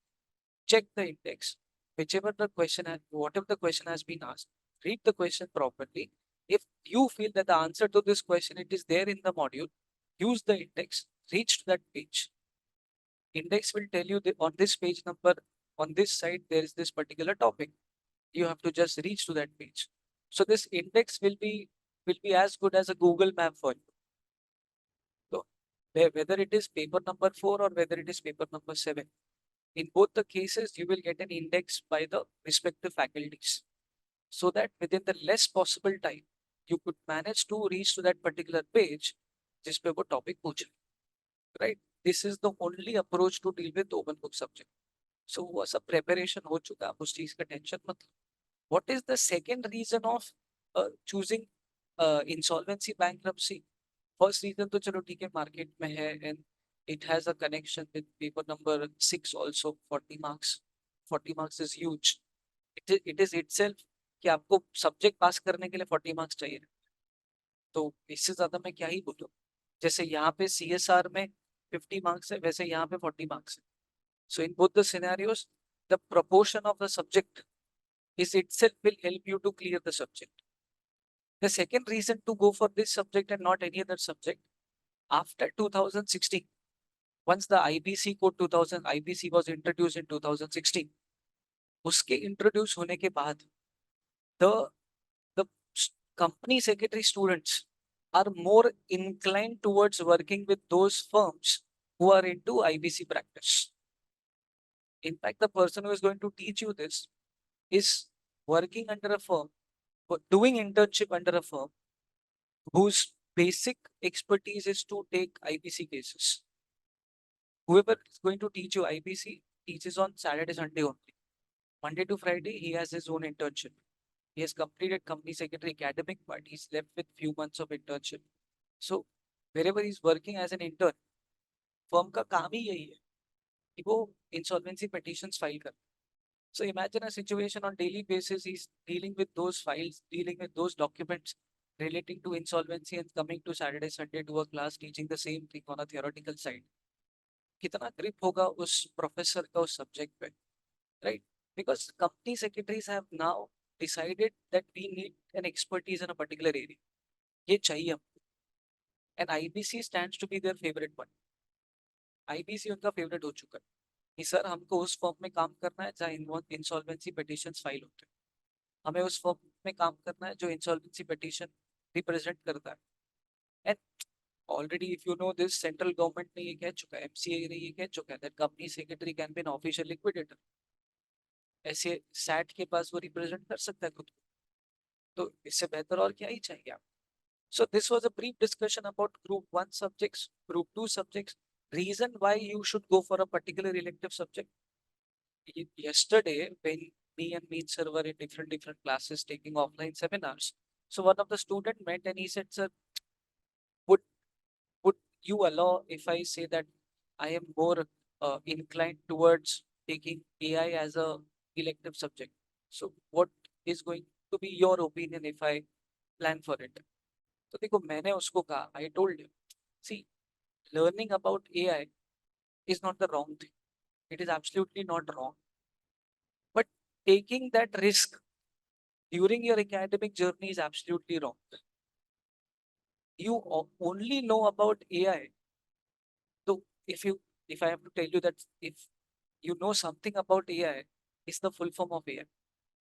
check the index, whatever the question has been asked, read the question properly. If you feel that the answer to this question it is there in the module, use the index, reach to that page. Index will tell you that on this page number, on this side, there is this particular topic. You have to just reach to that page. So this index will be as good as a Google map for you. So whether it is paper number 4 or whether it is paper number 7, in both the cases, you will get an index by the respective faculties, so that within the less possible time, you could manage to reach to that particular page, जिस पे वो topic पूछे, right? This is the only approach to deal with open book subject. So वो सब preparation हो चुका, आप उस चीज का tension मत लो. What is the second reason of choosing insolvency bankruptcy? First reason तो चलो ठीक है, market में है and it has a connection with paper number 6 also, 40 marks. 40 marks is huge. It is itself कि आपको सब्जेक्ट पास करने के लिए 40 मार्क्स चाहिए, तो इससे ज्यादा मैं क्या ही बोलूं। जैसे यहाँ पे CSR में 50 मार्क्स है, वैसे यहाँ पे 40 मार्क्स है। So in both the scenarios, the proportion of the subject is itself will help you to clear the subject. The second reason to go for this subject and not any other subject, after 2016, once the IBC code 2000 IBC was introduced in 2016, उसके introduce होने के बाद the company secretary students are more inclined towards working with those firms who are into IBC practice. In fact, the person who is going to teach you this is working under a firm, doing internship under a firm whose basic expertise is to take IBC cases. Whoever is going to teach you IBC teaches on Saturday, Sunday only. Monday to Friday, he has his own internship. He has completed company secretary academic, but he's left with few months of internship. So wherever he's working as an intern, firm का काम ही यही है कि वो insolvency petitions file कर. So imagine a situation on daily basis, he's dealing with those files, dealing with those documents relating to insolvency and coming to Saturday, Sunday to a class teaching the same thing on a theoretical side. कितना grip होगा उस professor का उस subject पे, right? Because company secretaries have now decided that we need an expertise in a particular area. ये चाहिए हमको. And IBC stands to be their favorite one. IBC उनका favorite हो चुका है कि सर हमको उस फॉर्म में काम करना है जहाँ इंसॉल्वेंसी पिटिशंस फाइल होते हैं, हमें उस फॉर्म में काम करना है जो इंसॉल्वेंसी पिटिशन रिप्रेजेंट करता है. And already if you know this, central government ने ये कह चुका है, MCA ने ये कह चुका है that company secretary can be an official liquidator. ऐसे सैट के पास वो रिप्रेजेंट कर सकता है खुद को, तो इससे बेहतर और क्या ही चाहिए आप. So this was a brief discussion about group 1 subjects, group 2 subjects, reason why you should go for a particular elective subject. Yesterday, when me and Meet sir were in different classes taking offline seminars, so one of the student met and he said, sir, would you allow if I say that I am more inclined towards taking AI as a elective subject? So what is going to be your opinion if I plan for it? तो देखो मैंने उसको कहा, I told you, see, learning about AI is not the wrong thing. It is absolutely not wrong. But taking that risk during your academic journey is absolutely wrong. You only know about AI. So if I have to tell you that if you know something about AI, is the full form of AI.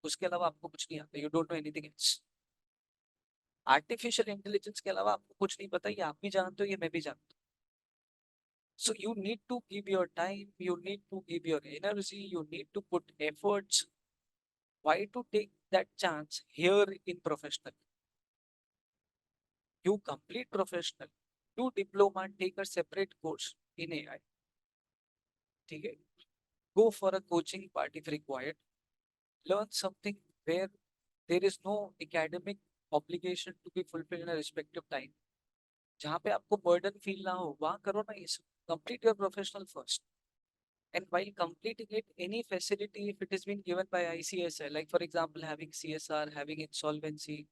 उसके अलावा आपको कुछ नहीं आता. You don't know anything else. Artificial intelligence के अलावा आपको कुछ नहीं पता, ये आप भी जानते हो, ये मैं भी जानता हूँ. So you need to give your time, you need to give your energy, you need to put efforts. Why to take that chance here in professional? You complete professional, do diploma and take a separate course in AI. ठीक है? Go for a coaching part if required. Learn something where there is no academic obligation to be fulfilled in a respective time. जहाँ पे आपको burden feel ना हो, वहाँ करो ना ये सब. Complete your professional first. And while completing it, any facility, if it has been given by ICSI, like for example, having CSR, having insolvency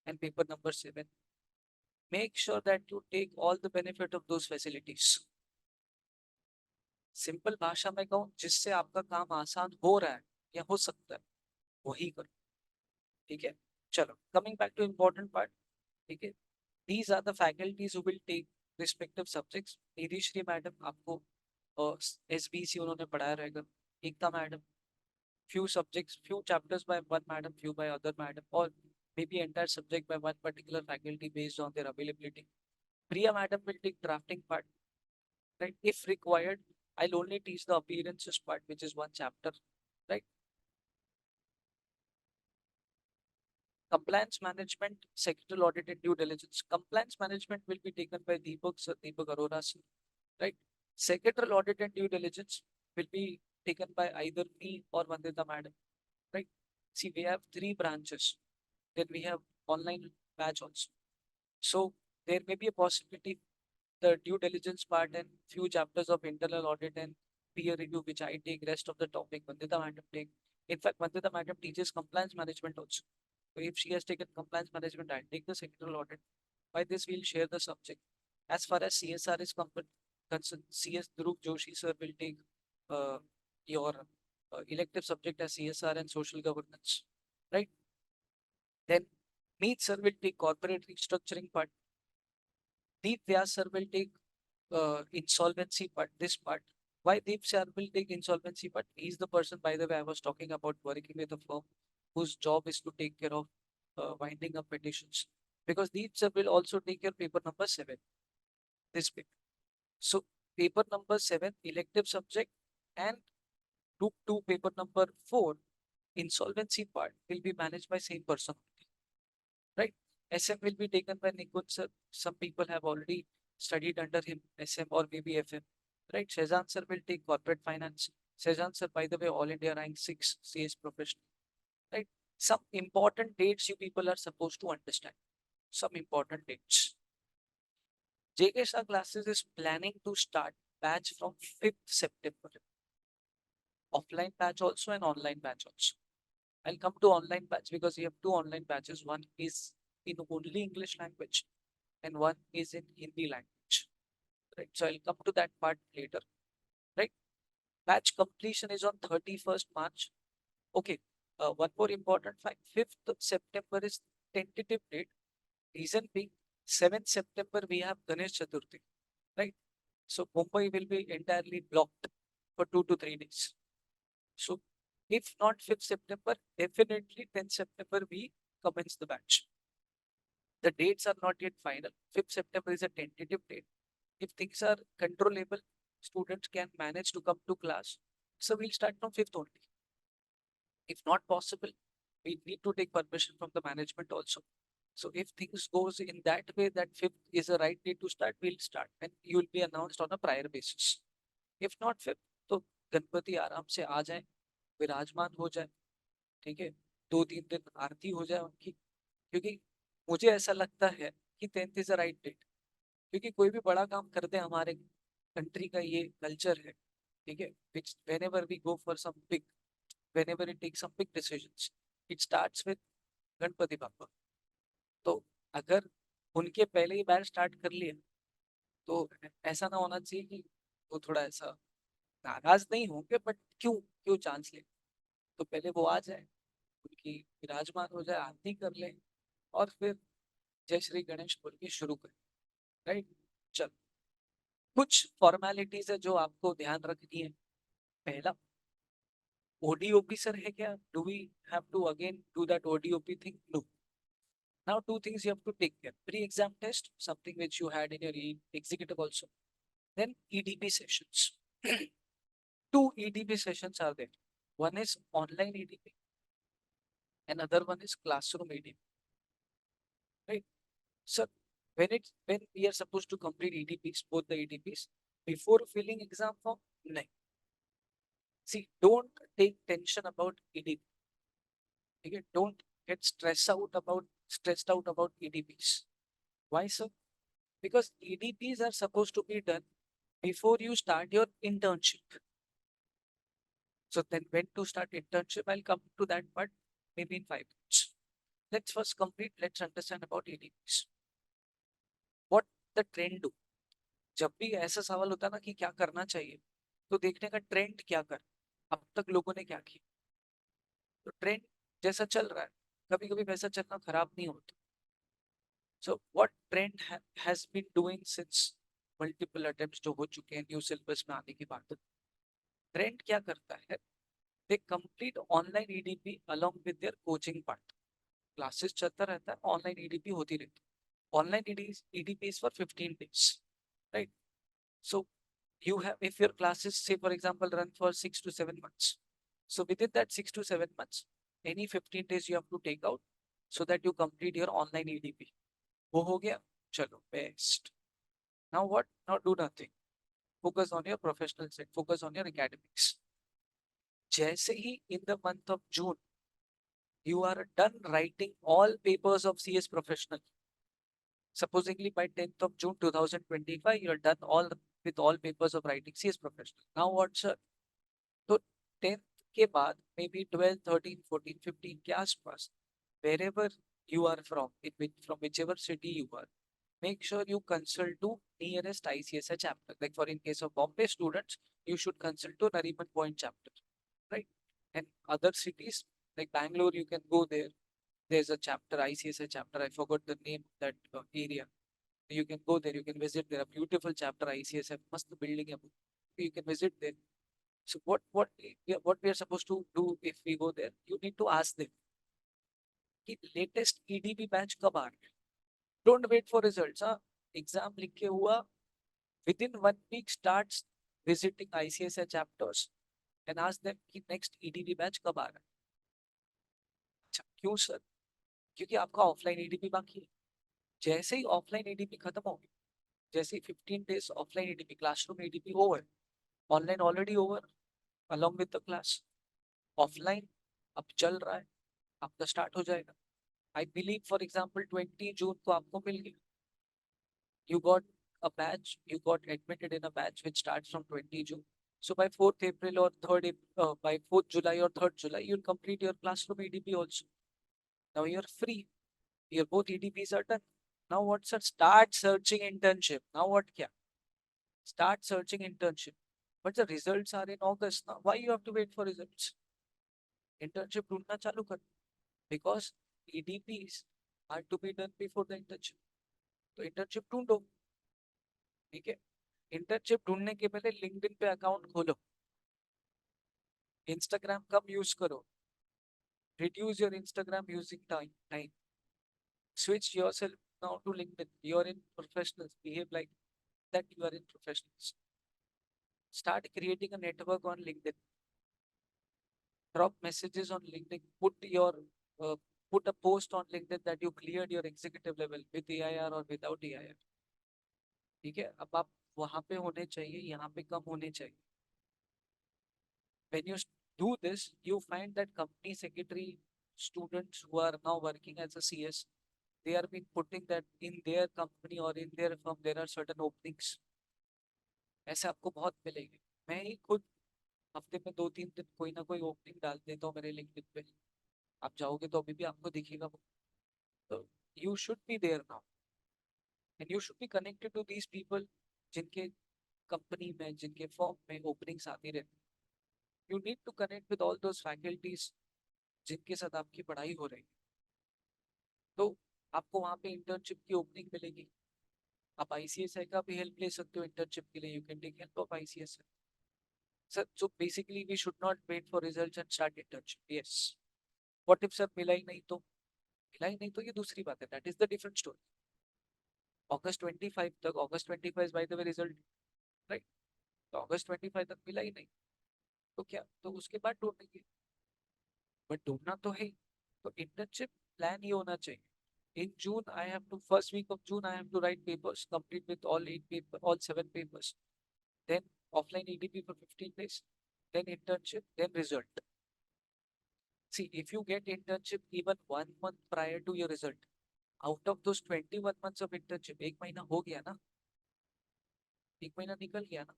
and paper number 7, make sure that you take all the benefit of those facilities. Simple भाषा में कहूँ, जिससे आपका काम आसान हो रहा है या हो सकता है, वही करो. ठीक है? चलो, coming back to important part. ठीक है? These are the faculties who will take respective subjects. Nidhi Shri madam आपको SBC उन्होंने पढ़ाया रहेगा. एकता madam, few subjects, few chapters by one madam, few by other madam, or maybe entire subject by one particular faculty based on their availability. Priya madam will take drafting part, right? If required, I'll only teach the appearances part, which is one chapter, right? Compliance management, sectoral audit and due diligence. Compliance management will be taken by Deepak sir, Deepak Arora sir, right? Sectoral audit and due diligence will be taken by either me or Vandita madam, right? See, we have 3 branches. Then we have online batch also. So there may be a possibility the due diligence part and few chapters of internal audit and peer review, which I take, rest of the topic Vandita madam take. In fact, Vandita madam teaches compliance management also. So if she has taken compliance management, I'll take the sectoral audit. By this, we'll share the subject. As far as CSR is concerned, CS Dhruv Joshi sir will take your elective subject as CSR and social governance, right? Then Meet sir will take corporate restructuring part. Deep Vyas sir will take insolvency part, this part. Why Deep sir will take insolvency part? He's the person, by the way, I was talking about, working with a firm whose job is to take care of winding up petitions. Because Deep sir will also take your paper number 7, this paper. So paper number 7, elective subject, and to paper number 4, insolvency part, will be managed by same person, right? SM will be taken by Nikun sir. Some people have already studied under him, SM or maybe FM, right? Shezan sir will take corporate finance. Shezan sir, by the way, all India rank 6 CS professional, right? Some important dates you people are supposed to understand. Some important dates. JK Shah classes is planning to start batch from 5th September. Offline batch also and online batch also. I'll come to online batch because we have 2 online batches. One is in only English language and one is in Hindi language. Right. So I'll come to that part later. Right. Batch completion is on 31st March. Okay. One more important fact. 5th September is tentative date. Reason being 7th September we have Ganesh Chaturthi. Right. So Mumbai will be entirely blocked for 2 to 3 days. So if not 5th September, definitely 10th September we commence the batch. The dates are not yet final. 5th September is a tentative date. If things are controllable, students can manage to come to class. So we'll start from 5th only. If not possible, we need to take permission from the management also. So if things goes in that way that 5th is the right date to start, we'll start and you will be announced on a prior basis. If not 5th, तो गणपति आराम से आ जाए, विराजमान हो जाए, ठीक है, 2-3 दिन आरती हो जाए उनकी, क्योंकि मुझे ऐसा लगता है कि 10th is a right date, क्योंकि कोई भी बड़ा काम करते हैं हमारे कंट्री का ये कल्चर है, ठीक है, which whenever we go for some big, whenever it takes some big decisions, it starts with Ganpati Bappa. तो अगर उनके पहले ही बैच स्टार्ट कर लिया तो ऐसा ना होना चाहिए कि वो थोड़ा ऐसा नाराज नहीं होंगे, बट क्यों चांस ले. तो पहले वो आ जाए, उनकी विराजमान हो जाए, आरती कर ले और फिर जय श्री गणेश बोल के शुरू करें. राइट. चल, कुछ फॉर्मेलिटीज है जो आपको ध्यान रखनी है. पहला, ODOP सर है क्या? Do we have to again do that ODOP thing? No. Now 2 things you have to take care. Pre-exam test, something which you had in your executive also. Then EDP sessions. 2 EDP sessions are there. One is online EDP. Another one is classroom EDP. Right. So when we are supposed to complete EDPs, both the EDPs, before filling exam form, no. See, don't take tension about EDP. Okay? Don't get stressed out about EDPs. Why so? Because EDPs are supposed to be done before you start your internship. So then when to start internship, I'll come to that part maybe in 5 minutes. Let's first let's understand about EDPs. What the trend do? जब भी ऐसा सवाल होता है ना कि क्या करना चाहिए, तो देखने का ट्रेंड क्या कर, अब तक लोगों ने क्या किया. तो ट्रेंड जैसा चल रहा है, कभी कभी वैसा चलना खराब नहीं होता. So what trend has been doing since multiple attempts जो हो चुके हैं न्यू सिलेबस में आने के बाद, ट्रेंड क्या करता है? They complete online EDP along with their coaching part. Classes चलता रहता है, online EDP होती रहती है. Online EDP is for 15 days, right? So you have, if your classes say for example run for 6 to 7 months, so within that 6 to 7 months, any 15 days you have to take out so that you complete your online EDP. वो हो गया, चलो best. Now what? Now do nothing. Focus on your professional side. Focus on your academics. जैसे ही in the month of June, you are done writing all papers of CS Professional. Supposingly by 10th of June 2025, you are done all with all papers of writing CS professional. Now what, sir? तो 10th के बाद maybe 12, 13, 14, 15 के आसपास, wherever you are from, from whichever city you are, make sure you consult to nearest ICSI chapter. Like for in case of Bombay students, you should consult to Nariman Point chapter, right? And other cities like Bangalore, you can go there. There's a chapter, ICSI chapter. I forgot the name of that area. You can go there. You can visit there. A beautiful chapter, ICSI, must building. You can visit there. So what we are supposed to do if we go there? You need to ask them. कि latest EDP batch कब आ रहा है? Don't wait for results. हाँ, exam लिख के हुआ, within 1 week starts visiting ICSI chapters and ask them कि next EDP batch कब आ रहा है? अच्छा, क्यों सर? क्योंकि आपका ऑफलाइन EDP बाकी है. जैसे ही ऑफलाइन EDP खत्म हो गया, जैसे ही 15 days offline EDP, classroom EDP over, online already over, along with the class. Offline अब चल रहा है, आपका स्टार्ट हो जाएगा. I believe, for example, 20 June को आपको मिल गया. You got a batch, you got admitted in a batch which starts from 20 June. So by 4th April or by 4th July or 3rd July, you'll complete your classroom EDP also. Now you're free. Your both EDPs are done. Now what, sir? Start searching internship. Now what? Kya? Start searching internship. But the results are in August now. Why you have to wait for results? Internship ढूंढना चालू कर. Because EDPs are to be done before the internship. तो internship ढूंढो. ठीक है? Internship ढूंढने के पहले LinkedIn पे अकाउंट खोलो. Instagram कम यूज करो. Reduce your Instagram using time. Switch yourself now to LinkedIn. You are in professionals. Behave like that you are in professionals. Start creating a network on LinkedIn. Drop messages on LinkedIn. Put a post on LinkedIn that you cleared your executive level with EIR or without EIR. ठीक है? अब आप वहां पे होने चाहिए, यहाँ पे कम होने चाहिए. When you do this, you find that company secretary students who are now working as a CS, they are been putting that in their company or in their firm there are certain openings. ऐसे आपको बहुत मिलेंगे. मैं ही खुद हफ्ते में 2-3 दिन कोई ना कोई ओपनिंग डाल देता हूँ मेरे लिंक्डइन पे. आप जाओगे तो अभी भी आपको दिखेगा वो. तो you should be there now and you should be connected to these people जिनके कंपनी में, जिनके फॉर्म में ओपनिंग्स आती रहती. You need to connect with all those faculties जिनके साथ आपकी पढ़ाई हो रही है. तो आपको वहाँ पे इंटर्नशिप की ओपनिंग मिलेगी. आप ICSI का भी हेल्प ले सकते हो इंटर्नशिप के लिए. You can take help of ICSI. So basically we should not wait for results and start internship. Yes. What if sir मिला ही नहीं तो? मिला ही नहीं तो ये दूसरी बात है. That is the different story. August 25 तक, August 25 is by the way result, right? तो August 25 तक मिला ही नहीं तो क्या? तो उसके बाद ढूंढेंगे. बट ढूंढना तो है. तो इंटर्नशिप प्लान ये होना चाहिए. In June, first week of June, I have to write papers, complete with all 7 papers. Then offline EDP for 15 days, then internship, then result. See, if you get internship even 1 month prior to your result, out of those 21 months of internship, 1 महीना हो गया ना? 1 महीना निकल गया ना?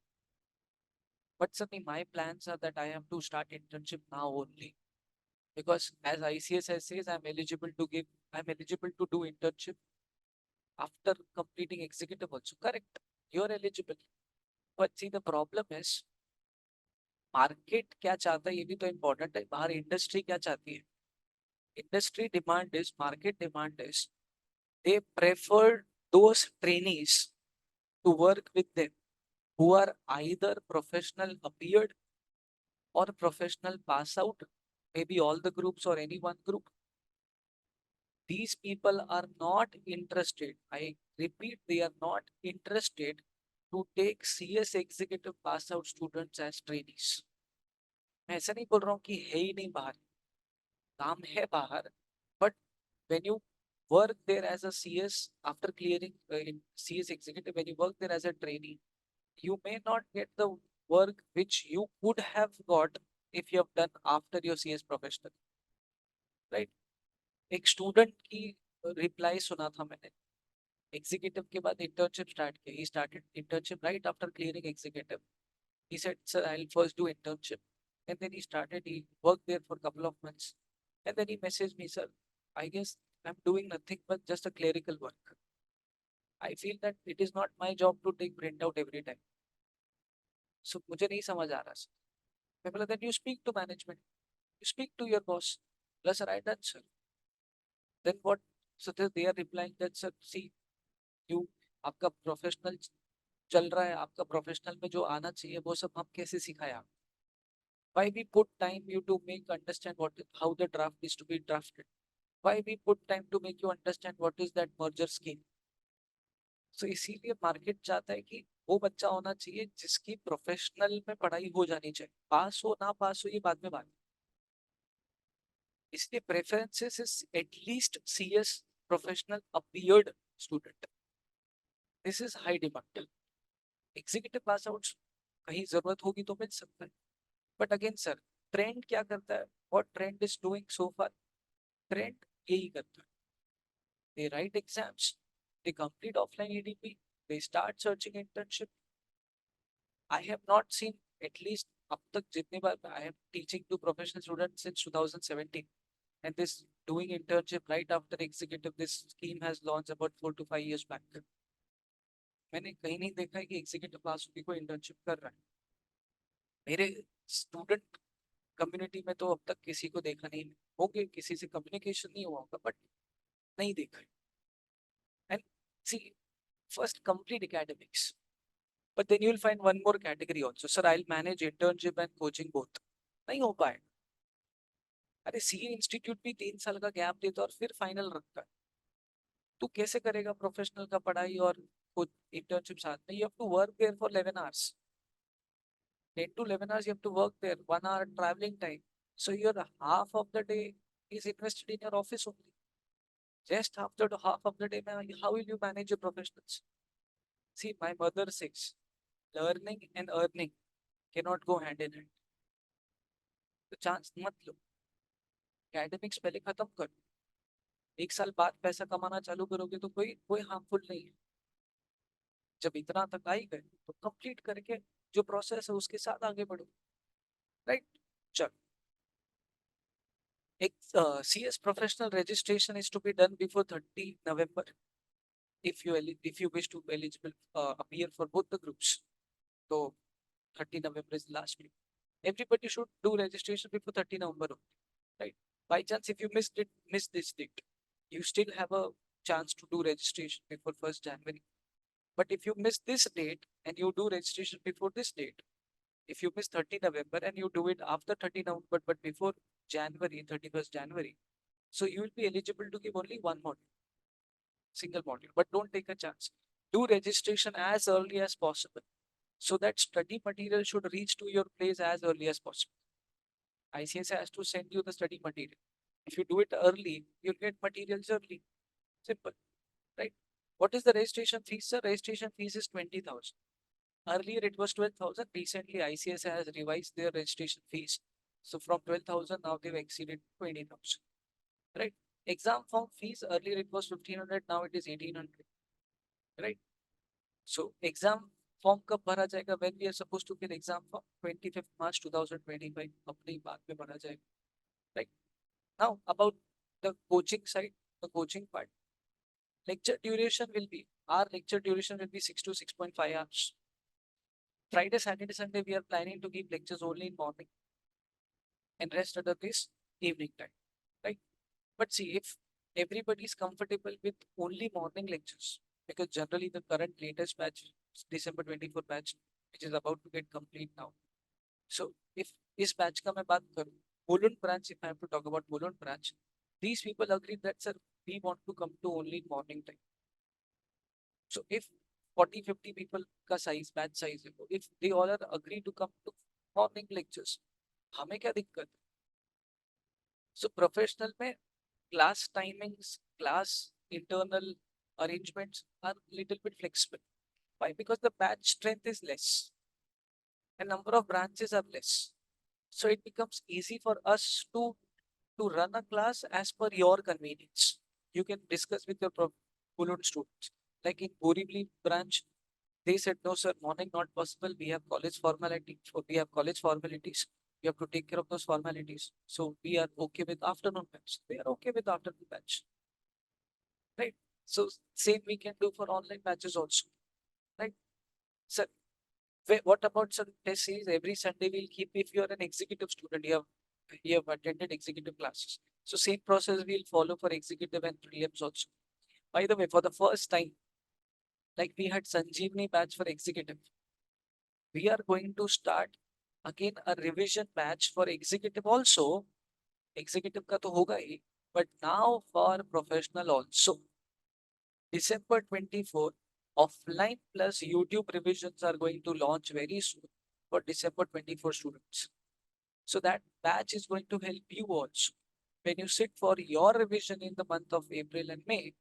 But certainly my plans are that I have to start internship now only. Because as ICSI says, I'm eligible to do internship after completing executive also. Correct. You're eligible. But see, the problem is, market क्या चाहता है ये भी तो important है. बाहर industry क्या चाहती है? Market demand is, they prefer those trainees to work with them who are either professional appeared or professional pass out, maybe all the groups or any one group. These people are not interested. I repeat, they are not interested to take CS executive pass out students as trainees. मैं ऐसा नहीं बोल रहा हूँ कि है ही नहीं बाहर. काम है बाहर. But when you work there as a CS after clearing in CS executive, when you work there as a trainee, you may not get the work which you would have got if you have done after your CS professional. Right? एक student की reply सुना था मैंने. Executive के बाद internship start किया. He started internship right after clearing executive. He said, "Sir, I'll first do internship," and then he started. He worked there for a couple of months, and then he messaged me, "Sir, I guess I'm doing nothing but just a clerical work. I feel that it is not my job to take printout every time." So मुझे नहीं समझ आ रहा. मैं बोला, "Then you speak to management. You speak to your boss." बोला, "Sir, I done, sir." Then what? So they are replying that, "Sir, see, you आपका professional चल रहा है, आपका प्रोफेशनल में जो आना चाहिए वो सब हम कैसे सिखाए आप? Why we put time you to make understand how the draft is to be drafted? Why we put time to make you understand what is that merger scheme?" So इसीलिए मार्केट चाहता है कि वो बच्चा होना चाहिए जिसकी प्रोफेशनल में पढ़ाई हो जानी चाहिए. पास हो ना पास हो ये बाद में बात. इसलिए preferences is at least CS professional appeared student. This is high demand. Executive pass out कहीं जरूरत होगी तो मिल सकता है. बट अगेन सर, ट्रेंड क्या करता है? What trend is doing so far? Trend यही करता है. They write exams, they complete offline ADP, they start searching internship. I have not seen, at least अब तक जितनी बार I am teaching to professional students since 2017, and this doing internship right after executive, this scheme has launched about 4 to 5 years back. मैंने कहीं नहीं देखा है कि एग्जीक्यूटिव पास होकर कोई इंटर्नशिप कर रहा है. मेरे स्टूडेंट कम्युनिटी में तो अब तक किसी को देखा नहीं. होंगे, किसी से कम्युनिकेशन नहीं हुआ होगा, बट नहीं देखा है. And see, first complete academics, but then you will find one more category also. Sir, I'll manage internship and coaching both. नहीं हो पाए. अरे CA इंस्टीट्यूट भी 3 साल का गैप देता और फिर फाइनल रखता है. तू कैसे करेगा प्रोफेशनल का पढ़ाई और internship साथ में? You have to work there for 11 hours. 10 to 11 hours you have to work there. 1 hour traveling time. So your half of the day is invested in your office only. Just after the half of the day, how will you manage your professionals? See, my mother says, learning and earning cannot go hand in hand. तो chance मत लो. Academics पहले खत्म करो. 1 साल बाद पैसा कमाना चालू करोगे तो कोई हार्मफुल नहीं है. जब इतना तक आई गए तो कंप्लीट करके जो प्रोसेस है उसके साथ आगे बढ़ो. राइट? चलो. CS professional registration is to be done before 30 November if you wish to eligible appear for both the groups. So 30 November is the last week. Everybody should do registration before 30 November, right? By chance, if you miss this date, you still have a chance to do registration before 1st January. But if you miss this date and you do registration before this date, if you miss 30 November and you do it after 30 November, but before January, 31st January, so you will be eligible to give only one module, single module. But don't take a chance. Do registration as early as possible, so that study material should reach to your place as early as possible. ICSI has to send you the study material. If you do it early, you'll get materials early. Simple, right? What is the registration fees, sir? Registration fees is 20,000. Earlier it was 12,000. Recently ICSI has revised their registration fees. So from 12,000 now they've exceeded 20,000. Right? Exam form fees, earlier it was 1,500, now it is 1,800. Right? So exam form कब भरा जाएगा? When we are supposed to fill exam form? 25th March 2025. अपनी बात में भरा जाएगा. Right? Now about the coaching side, the coaching part. Lecture duration will be, our lecture duration will be 6 to 6.5 hours. Friday, Saturday, Sunday, we are planning to give lectures only in morning and rest of the days evening time, right? But see, if everybody is comfortable with only morning lectures, because generally the current latest batch, December 24 batch, which is about to get complete now. So if this batch का मैं बात करूँ, Mulund branch, if I have to talk about Mulund branch, these people agreed that, sir, we want to come to only morning time. So if 40-50 people का size, batch size है, if they all are agree to come to morning lectures, हमें क्या दिक्कत? So professional में class timings, class internal arrangements are little bit flexible. Why? Because the batch strength is less and number of branches are less. So it becomes easy for us to run a class as per your convenience. You can discuss with your Mulund students. Like in Borivali branch, they said, no, sir, morning not possible. We have college formalities. We have college formalities. We have to take care of those formalities. So we are okay with afternoon batch. They are okay with afternoon batch. Right? So same we can do for online batches also. Right? Sir, what about some test series? Every Sunday we'll keep, if you are an executive student, you have attended executive classes. So same process we'll follow for executive and prelims also. By the way, for the first time, like we had Sanjeevani batch for executive, we are going to start again a revision batch for executive also. Executive का तो होगा ही, but now for professional also. December 24, offline plus YouTube revisions are going to launch very soon for December 24 students. So that batch is going to help you also. When you sit for your revision in the month of April and May,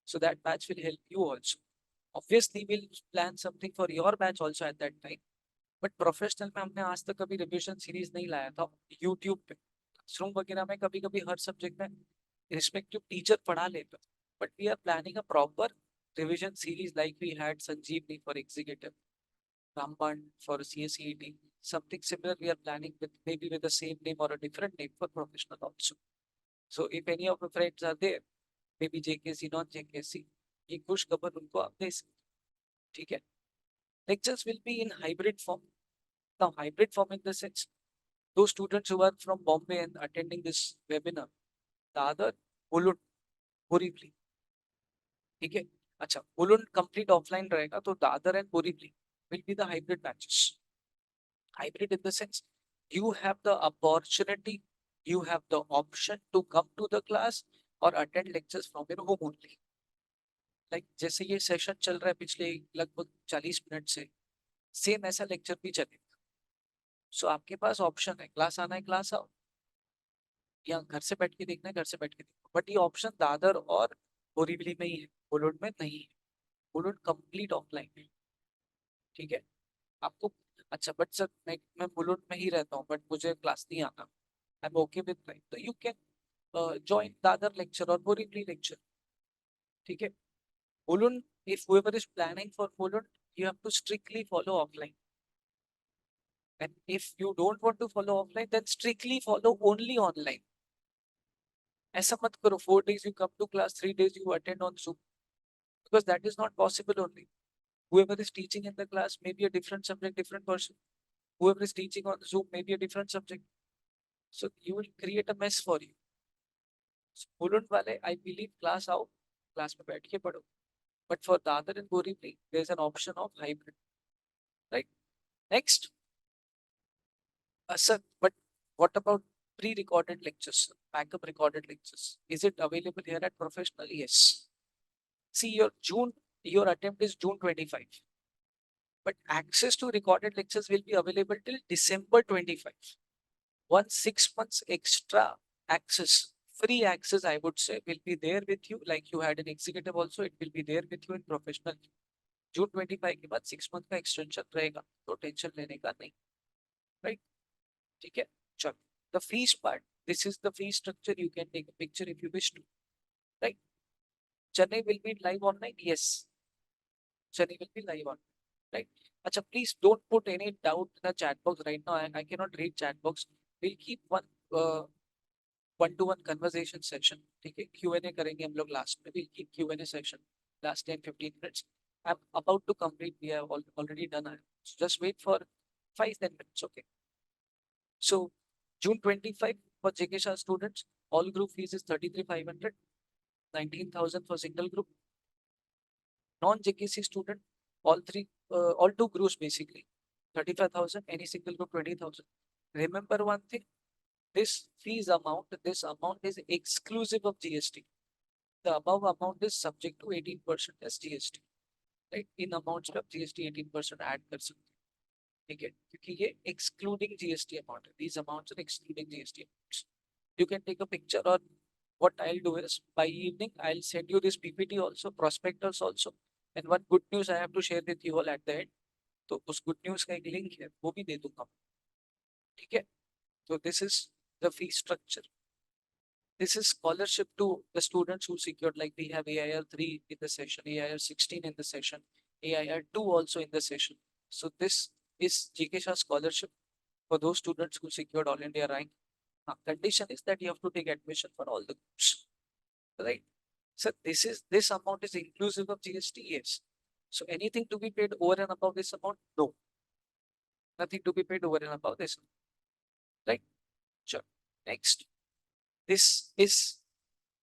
so that batch will help you also. Obviously, we'll plan something for your batch also at that time. But professional में हमने आज तक कभी revision series नहीं लाया था YouTube पे. Classroom वगैरह में कभी कभी हर सब्जेक्ट में रिस्पेक्टिव टीचर पढ़ा लेते, but we are planning a proper revision series like we had Sanjeevani for executive, Ramban for CSET, something similar we are planning with maybe with the same name or a different name for professional also. So if any of your friends are there, maybe JKC, not JKC, ये खुश खबर उनको आप दे सकते, ठीक है. Lectures will be in hybrid form. Now, hybrid form in the sense, those students who are from Bombay and attending this webinar, the other Ulund, Borivali. ठीक है. अच्छा, Ulund complete offline रहेगा, तो Dadar and Borivali will be the hybrid batches. Hybrid in the sense, you have the opportunity, you have the option to come to the class or attend lectures from your home only. Like जैसे ये session चल रहा है पिछले लगभग 40 minute से, same ऐसा lecture भी चलेगा. सो आपके पास ऑप्शन है, क्लास आना है क्लास आओ, या घर से बैठ के देखना है घर से बैठ के देखो. बट ये ऑप्शन दादर और बोरीवली में ही है, बुलुंड में नहीं है. बुलुंड कंप्लीट ऑफलाइन है, ठीक है. आपको अच्छा, बट सर मैं बुलुंड में ही रहता हूँ बट मुझे क्लास नहीं आता, I am okay with time, तो you can join Dadar lecture और बोरीवली लेक्चर, ठीक है. बुलुंड, if whoever is planning for Bulund, you have to strictly follow offline. And if you don't want to follow offline, then strictly follow only online. ऐसा मत करो 4 days you come to class, 3 days you attend on Zoom, because that is not possible only. Whoever is teaching in the class may be a different subject, different person. Whoever is teaching on Zoom may be a different subject. So you will create a mess for you. So Bulund वाले, I believe class आओ, class में बैठ के पढ़ो. But for Dadar and Borivali, there is an option of hybrid, right? Next. Sir, but what about pre-recorded lectures, backup recorded lectures? Is it available here at professional? Yes. See, your attempt is June 25, but access to recorded lectures will be available till December 25. 6 months extra access, free access, I would say, will be there with you. Like you had an executive also, it will be there with you in professional. June 25 के बाद 6 month का extension रहेगा, तो tension लेने का नहीं, right? ठीक है. चलो, the fees part, this is the fee structure. You can take a picture if you wish to, right? Chennai will be live online. Yes, Chennai will be live online, right? Acha, please don't put any doubt in the chat box right now. I cannot read chat box. We'll keep one-to-one conversation session. ठीक है, Q&A करेंगे हम लोग last में. We'll keep Q&A session last 10-15 minutes. I'm about to complete. We have already done it. So just wait for 5-10 minutes. Okay. So June 25 for JK Shah students, all group fees is 33,500, 19,000 for single group. Non-JKC student, all two groups basically, 35,000, any single group 20,000. Remember one thing, this amount is exclusive of GST. The above amount is subject to 18% as GST, right? In amounts of GST 18% add कर सकते हैं, ठीक है, क्योंकि ये excluding GST amount है. These amounts are excluding GST amounts. You can take a picture, or what I'll do is by evening I'll send you this PPT also, prospectus also, and one good news I have to share with you all at the end. तो उस good news का एक link है, वो भी दे दूंगा, ठीक है. So this is the fee structure. This is scholarship to the students who secured, like we have AIR 3 in the session, AIR 16 in the session, AIR 2 also in the session. So this is GK Shah scholarship for those students who secured All India rank. Condition is that you have to take admission for all the groups, right? So this amount is inclusive of GST, yes. So anything to be paid over and above this amount, no. Nothing to be paid over and above this, right? Sure. Next, this is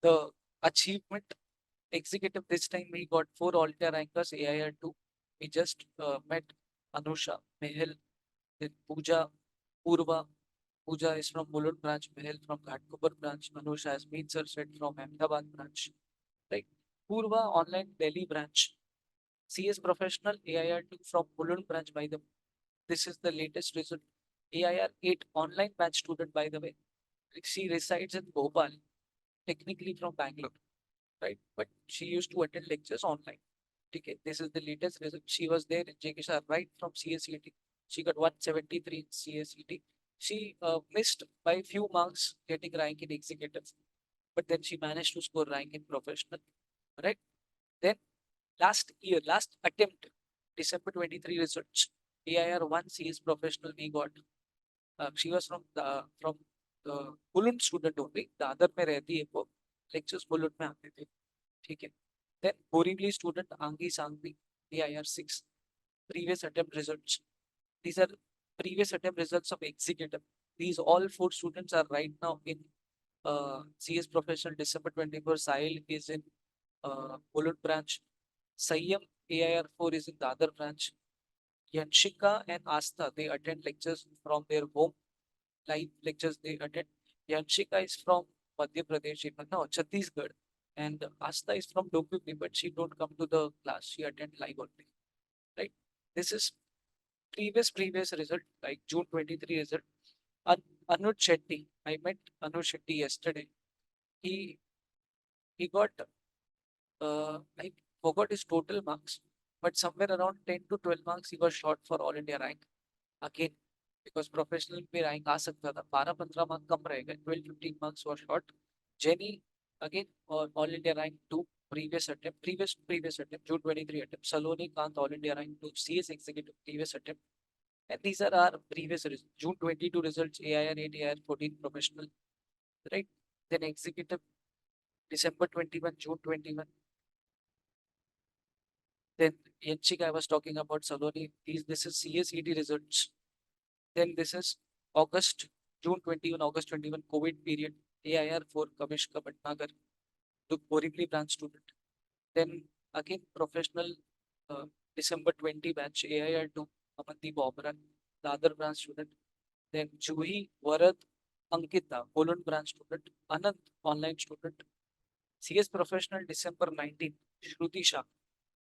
the achievement executive. This time we got 4 All India rankers, AIR 2. We just met Anusha, Mehul, then Pooja, Purva. Pooja is from Mulund branch, Mehul from Ghatkopar branch, Anusha, as Meet Sir said, from Ahmedabad branch. Right. Purva online Delhi branch. CS professional AIR 2 from Mulund branch, by the way. This is the latest result. AIR 8 online batch student, by the way. She resides in Bhopal, technically from Bangalore, right? But she used to attend lectures online. Okay, this is the latest result. She was there in JK Shah right from CSET. She got 173 in CSET. She missed by few marks getting rank in executive, but then she managed to score rank in professional, right? Then last year, last attempt, December 23 results, AIR 1 CS professional we got. She was from the Mulund student only. The other में रहती है वो lectures Mulund में आते थे, ठीक है? Then Borivali student Angi Sangvi, AIR 6, previous attempt results. These are previous attempt results of executive. These all 4 students are right now in CS professional. December 24, Sahil is in Mulund branch. Sayyam AIR 4 is in the other branch. Yanshika and Asta, they attend lectures from their home. Live lectures they attend. Yanshika is from Madhya Pradesh, no, Chhattisgarh. And Asta is from Dokupli, but she don't come to the class. She attend live only, right? This is previous result, like June 23 result. Anuj Shetty, I met Anuj Shetty yesterday. He got, I forgot his total marks, but somewhere around 10 to 12 marks he was short for All India rank. Again, because professional में rank आ सकता था, 12-15 mark कम रहेगा, 12-15 marks was short. Jenny, again, All India rank 2, previous attempt, June 23 attempt. Saloni Kant, All India rank 2, CS executive, previous attempt. And these are our previous results. June 22 results, AIR 8, AIR 14 professional, right? Then executive, December 21, June 21. Then Yanchika I was talking about, Saloni, this is CSET results. Then this is June 21, August 21, COVID period, AIR 4, Kamishka Bhatnagar, the Borivali branch student. Then again, professional, December 20 batch, AIR 2, Amandeep Obran, the other branch student. Then Juhi, Varad, Ankita, Mulund branch student. Anand, online student. CS professional, December 19, Shruti Shah,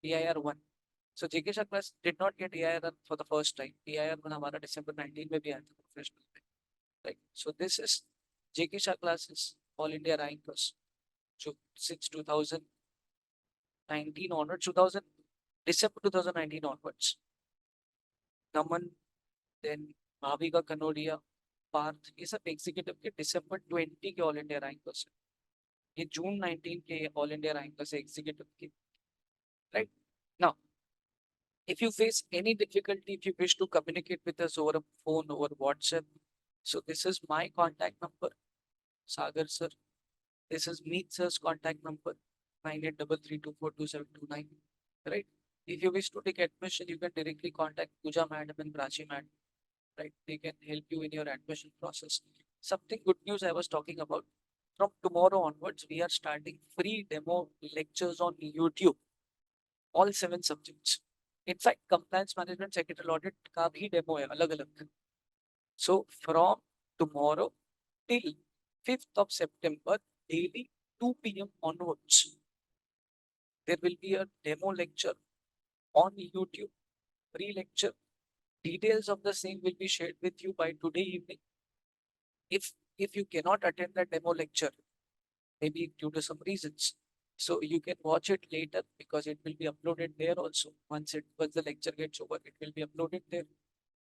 AIR 1. So JK Shah class did not get AIR for the first time. AIR 1 हमारा December 19 में भी आया था professional में, right? So this is JK Shah classes, All India rankers. So since 2019 onwards, December 2019 onwards. Naman, then Bhavika Kanodia, Parth, ये सब executive के December 20 के All India rankers. ये June 19 के All India rankers executive के, right? Now, if you face any difficulty, if you wish to communicate with us over a phone, over WhatsApp, so this is my contact number, Sagar sir. This is Meet sir's contact number, 9833242729, right? If you wish to take admission, you can directly contact Pooja madam and Prachi madam, right? They can help you in your admission process. Something good news I was talking about. From tomorrow onwards, we are starting free demo lectures on YouTube, all 7 subjects. In fact, compliance management, secretarial audit का भी demo है अलग-अलग. So from tomorrow till 5th of September, daily 2 p.m. onwards, there will be a demo lecture on YouTube, free lecture. Details of the same will be shared with you by today evening. If you cannot attend the demo lecture, maybe due to some reasons, so you can watch it later because it will be uploaded there also. Once the lecture gets over, it will be uploaded there.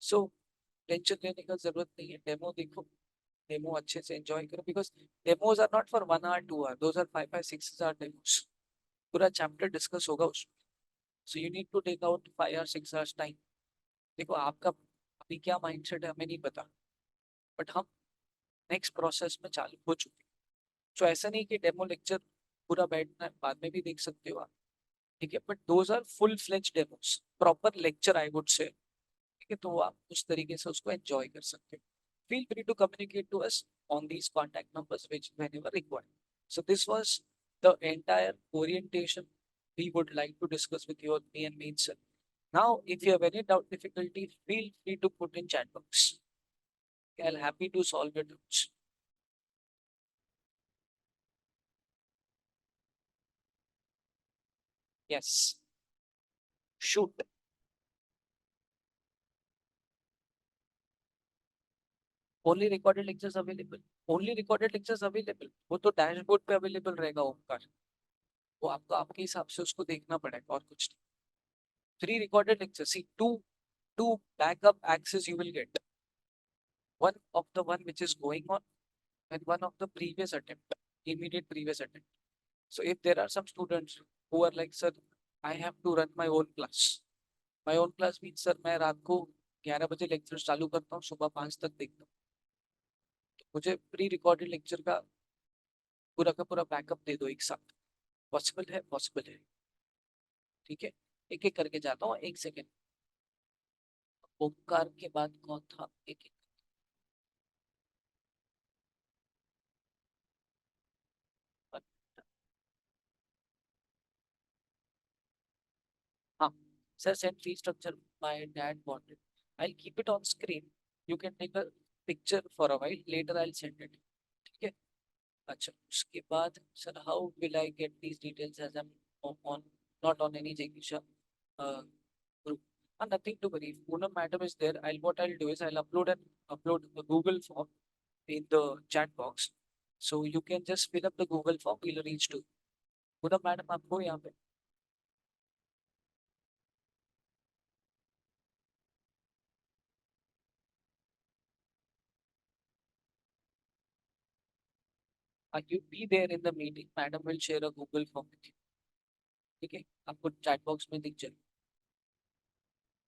So tension लेने का जरूरत नहीं है, demo देखो, demo अच्छे से enjoy करो, because demos are not for 1 hour 2 hour, those are 5 5 6 hour demos, पूरा चैप्टर डिस्कस होगा उसमें, so you need to take out 5 or 6 hours time. देखो आपका अभी क्या माइंडसेट है हमें नहीं पता, बट हम नेक्स्ट प्रोसेस में चालू हो चुके हैं। तो ऐसा नहीं कि डेमो लेक्चर पूरा बैठना है, बाद में भी देख सकते हो आप, ठीक है, but those are full fledge demos, proper lecture I would say, ठीक है, तो आप उस तरीके से उसको एंजॉय कर सकते हो। Feel free to communicate to us on these contact numbers which whenever required. So this was the entire orientation we would like to discuss with you, me and me itself. Now, if you have any doubt, difficulty, feel free to put in chat box. I'll happy to solve your doubts. Yes. Shoot. Only recorded lectures available. Only recorded lectures available. वो तो dashboard पे available रहेगा ओमकार, वो आपको आपके हिसाब से उसको देखना पड़ेगा और कुछ नहीं। 3 recorded lectures. See, two backup access you will get. One of the one which is going on and one of the previous attempt, immediate previous attempt. So if there are some students who are like, sir, I have to run my own class. My own class means sir मैं रात को 11 बजे lecture चालू करता हूँ, सुबह 5 तक देखता हूँ, तो मुझे प्री रिकॉर्डेड लेक्चर का पूरा बैकअप दे दो एक साथ। पॉसिबल है, पॉसिबल है, ठीक है, एक एक करके जाता हूँ। 1 सेकेंड, ओमकार के बाद कौन था? एक एक। हाँ sir, send fee structure my dad wanted. I'll keep it on screen. You can take a picture for a while. Later I'll send it. ठीक है। अच्छा उसके बाद sir, how will I get these details as I'm on not on any Jekisha group? Nothing to worry. If Poonam madam is there, what I'll do is I'll upload a Google form in the chat box. So you can just fill up the Google form. We'll reach to Poonam madam, आपको यहाँ पे you be there in the meeting. Madam will share a Google form with you. ठीक है, आपको chat box में दिख जाए,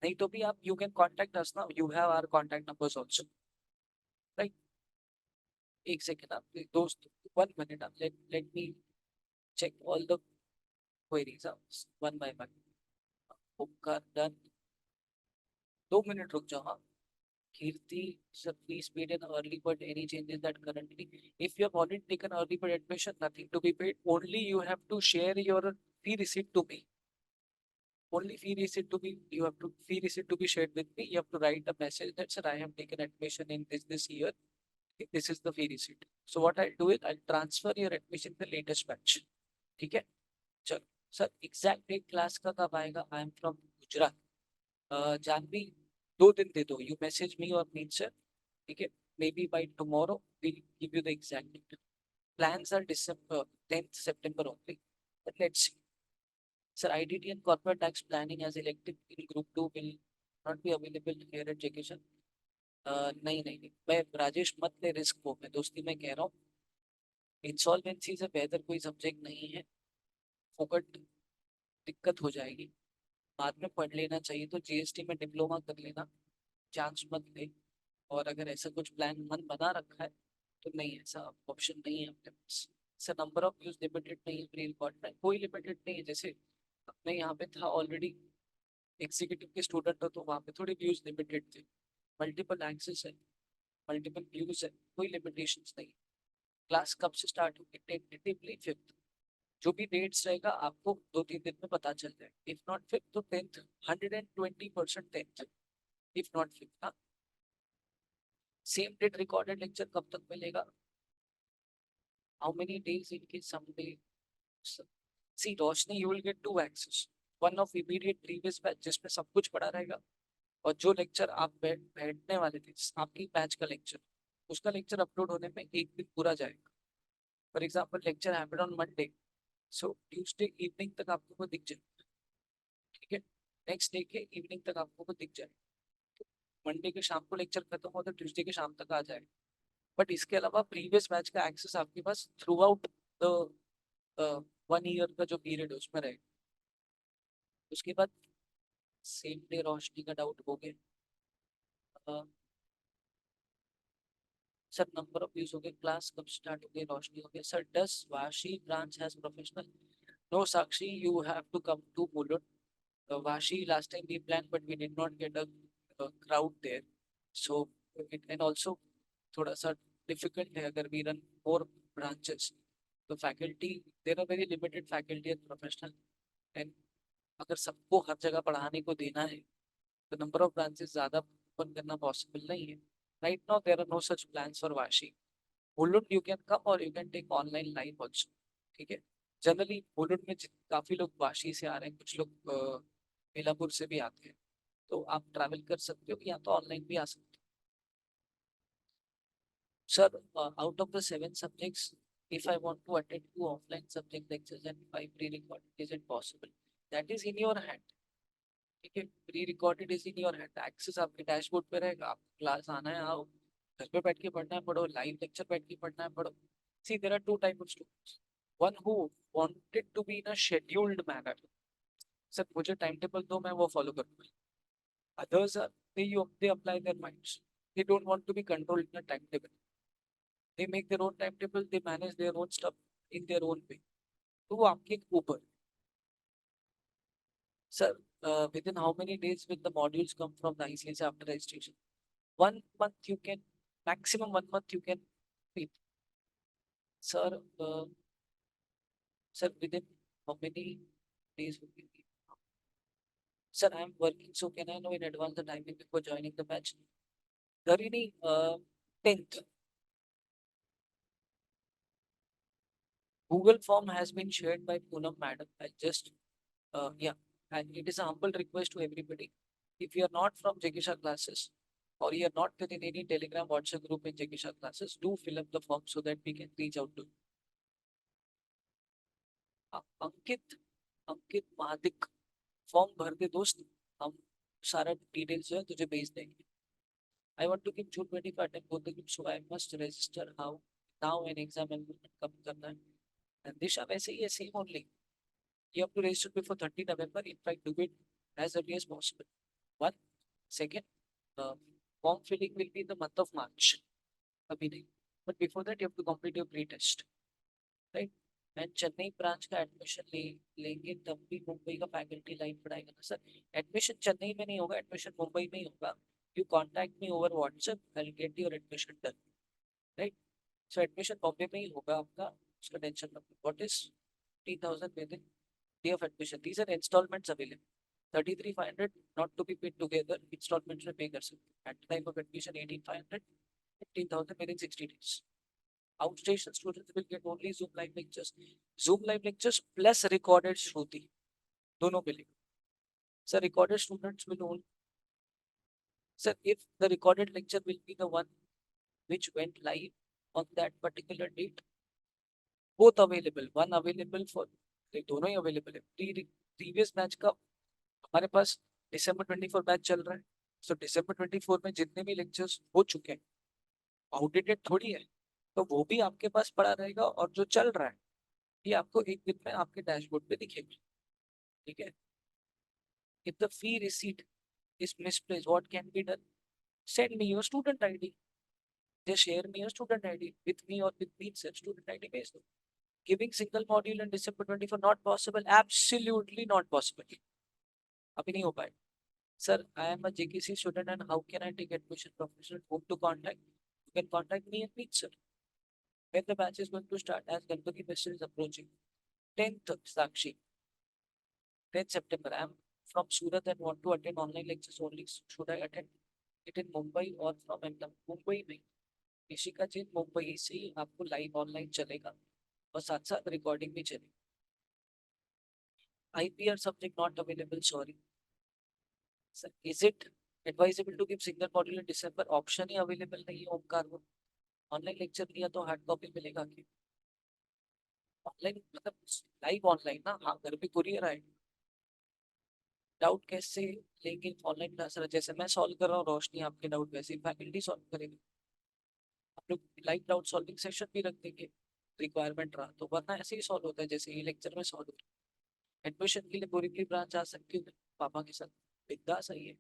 नहीं तो भी आप यू कैन कॉन्टेक्ट अस ना, you have our contact numbers also, right. एक सेकंड आप दोस्त, 1 minute आप let me check all the queries one by one. Omkar done, 2 minute रुक जाओ। हाँ Kirti, sir, please paid an early bird. Any changes that currently, if you have already taken early bird admission, nothing to be paid. Only you have to share your fee receipt to me. Only fee receipt to be, you have to fee receipt to be shared with me. You have to write a message that sir, I have taken admission in this year. This is the fee receipt. So what I'll do is I'll transfer your admission the latest batch. ठीक है, चलो sir exact date class का कब आएगा? I am from Gujarat. Janvi 2 दिन दे दो, you message me और meet sir, ठीक है, may be by tomorrow we'll give you the exact date. Plans are December 10th September only, but let's see. Sir, IDT and corporate tax planning as elective in group 2 will not be available here at education. नहीं, मैं राजेश मत ले risk वो, मैं दोस्ती में कह रहा हूँ, इंसॉल्वेंसी से बेहतर कोई सब्जेक्ट नहीं है, फोकट दिक्कत हो जाएगी, बाद में पढ़ लेना चाहिए, तो जीएसटी में डिप्लोमा कर लेना, चांस मत ले। और अगर ऐसा कुछ प्लान मन बना रखा है तो नहीं, ऐसा ऑप्शन नहीं है अपने पास। Sir number of views limited नहीं है प्री रिकॉर्ड में, कोई लिमिटेड नहीं है। जैसे अपने यहाँ पे था ऑलरेडी एग्जीक्यूटिव के स्टूडेंट हो तो वहाँ पे थोड़े व्यूज लिमिटेड थे, मल्टीपल एक्सेस है, मल्टीपल व्यूज है, कोई लिमिटेशंस नहीं। क्लास कब से स्टार्ट होगी? टेंटेटिवली 5th, जो भी डेट्स रहेगा आपको 2-3 दिन में पता चल जाए, इफ नॉट 5th तो 10th, 120% 10th, if not 5th। हाँ, सेम डेट रिकॉर्डेड लेक्चर कब तक मिलेगा? How many days in case some day? See Roshni, you will get 2 access, one of immediate previous batch जिसमें सब कुछ पढ़ा रहेगा, और जो लेक्चर आप बैठने वाले थे आपकी बैच का लेक्चर, उसका लेक्चर अपलोड होने में 1 दिन पूरा जाएगा। For example lecture happened on Monday, so Tuesday evening तक आपको वो दिख जाएगा, ठीक है, नेक्स्ट डे के इवनिंग तक आपको वो दिख जाएगा। मंडे के शाम को लेक्चर खत्म हो तो ट्यूसडे के शाम तक आ जाएगा, बट इसके अलावा प्रीवियस बैच का एक्सेस आपके pass through out the 1 year का जो पीरियड है उसमें रहेगा। उसके बाद सेम डे रोशनी का डाउट हो गया। सर नंबर ऑफ यूज हो गए, क्लास कब स्टार्ट हो गई, रोशनी हो गया। Sir does Vashi branch has professional? No Sakshi, you have to come to Mulund. Vashi, last time we planned, but we did not get a crowd there. So and also थोड़ा सा difficult है अगर we run more branches. तो faculty, there are very limited faculty and professional. And अगर सबको हर जगह पढ़ाने को देना है तो number of branches ज़्यादा open करना possible नहीं है. Right now there are no such plans for Vashi. Mulund you can come or you can take online live also. ठीक है. जनरली मुलुंड में काफी लोग वाशी से आ रहे हैं, कुछ लोग बेलापुर से भी आते हैं, तो आप ट्रैवल कर सकते हो या तो ऑनलाइन भी आ सकते हो। Sir out of the 7 subjects if I want to attend 2 offline subject lectures and 5 pre-recorded, is it possible? That is in your hand. ठीक है, pre-recorded is in your hand. Access आपके डैशबोर्ड पे रहेगा, आप class आना है आओ, घर पे बैठ के पढ़ना है पढ़ो, लाइव लेक्चर बैठ के पढ़ना है पढ़ो। See, there are 2 type of students. One who wanted to be in a scheduled manner. Sir मुझे टाइम टेबल दो, मैं वो फॉलो करूंगा। Others are they apply their minds. They don't want to be controlled in a timetable. They make their own timetable. They manage their own stuff in their own way. तो वो आपके ऊपर। Sir, within how many days will the modules come from the ICSI after registration? 1 month you can, maximum 1 month you can wait. Sir, sir, within how many days will be? Sir, I am working, so can I know in advance the timing before joining the batch? Dharini, 10th. Google form has been shared by Poonam madam. I just, yeah, and it is a humble request to everybody. If you are not from Jekisha classes or you are not within any Telegram WhatsApp group in Jekisha classes, do fill up the form so that we can reach out to you. Ankit Mahadik, form भर दे दोस्त, हम सारा details जो है तुझे भेज देंगे। I want to give June 25 and both the groups, so I must register how now an exam enrollment कब करना है। And दिशा वैसे ही है, same only. You have to register before 30 November. In fact, do it as early as possible. 1. Second, form filling will be in the month of March. अभी नहीं, but before that you have to complete your pre-test, right? And Chennai branch का admission लेंगे तब भी मुंबई का faculty line पढ़ाएगा ना sir. Admission Chennai में नहीं होगा, एडमिशन मुंबई में ही होगा। You contact me over WhatsApp, I'll get your admission done, right? So admission Bombay में ही होगा आपका, उसका टेंशन मत लो। What is 3,000 within day of admission? These are installments available. 33,500 not to be paid together, installments में pay कर सकते। At the time of admission 18,500, 15,000 within 60 days. Outstation students will get only Zoom live lectures. Zoom live lectures plus recorded Shruti. दोनों मिलेगा। Sir, recorded students will only. Sir, if the recorded lecture will be the one which went live on that particular date, both available. One available for, दोनों ही available है। Previous batch का हमारे पास December 24 batch चल रहा है, so December 24 में जितने भी lectures हो चुके हैं, outdated थोड़ी है, तो वो भी आपके पास पड़ा रहेगा और जो चल रहा है ये आपको एक दिन में आपके डैशबोर्ड पे दिखेगा। ठीक है। If the fee receipt is misplaced, what can be done? Send me your student ID. Just share me your student ID with me or with me itself. Student ID भेज दो। Giving single module in December 24 not possible. Absolutely not possible. अभी नहीं हो पाएगा। Sir, I am a JKC student and how can I take admission professional? Whom to contact? You can contact me and meet sir. When the batch is going to start as Ganpati Festival is approaching. 10th Sakshi. 10th September. I am from Surat and want to attend online lectures only. Should I attend it in Mumbai or from Ahmedabad? Mumbai में ऋषिका जी मुंबई से ही आपको live online चलेगा और साथ साथ recording भी चलेगी। IPR subject not available, sorry. Sir, is it advisable to give single module in December? Option he available नहीं है ओमकार को। ऑनलाइन लेक्चर लिया तो हार्ड कॉपी मिलेगा कि ऑनलाइन, मतलब लाइव ऑनलाइन ना। हाँ, घर पे कुरियर आएगा। डाउट कैसे लेंगे ऑनलाइन क्लास? जैसे मैं सॉल्व कर रहा हूँ रोशनी आपके डाउट वैसे फैकल्टी सॉल्व करेगी। लोग लाइव डाउट सॉल्विंग सेशन भी रख देंगे रिक्वायरमेंट रहा तो, वरना ऐसे ही सॉल्व होता है जैसे ये लेक्चर में सॉल्व होता है। एडमिशन के लिए बोरीवली ब्रांच आ सकती हूँ पापा के साथ, बिंदास सही है।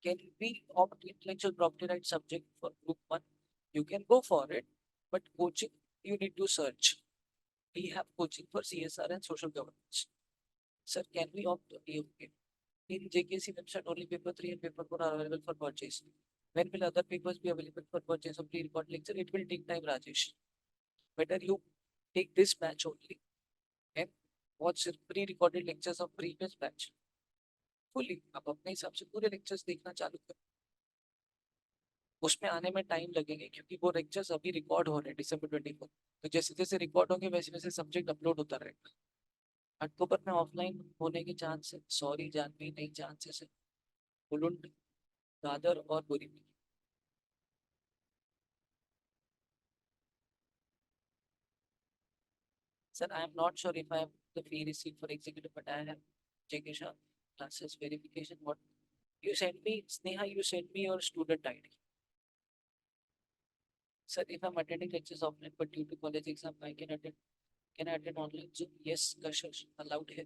Can we opt intellectual property rights subject for group 1? You can go for it, but coaching you need to search. We have coaching for CSR and social governance. Sir, can we opt? Okay. In JKC website, only paper 3 and paper 4 are available for purchase. When will other papers be available for purchase of pre-record lecture? It will take time, Rajesh. Better you take this batch only and watch pre-recorded lectures of previous batch. Fully. अब अपने हिसाब से पूरे lectures देखना चालू करो। उसमें आने में टाइम लगेंगे क्योंकि वो लेक्चर्स अभी रिकॉर्ड हो रहे हैं December 24। तो जैसे जैसे रिकॉर्ड होंगे वैसे वैसे सब्जेक्ट अपलोड होता रहेगा। अक्टूबर में ऑफलाइन होने के चांस है, सॉरी जानवी नहीं चांसेस है, उलुंड, दादर और Borivali. Sir, I am not sure if I have the fee receipt for executive, but I have JK Shah classes verification. What you sent me, Sneha, you sent me your student ID. Sir, if I'm attending lectures offline, but due to college exam, I can attend. Can I attend online? Zoom? Yes, Kashash, allowed है।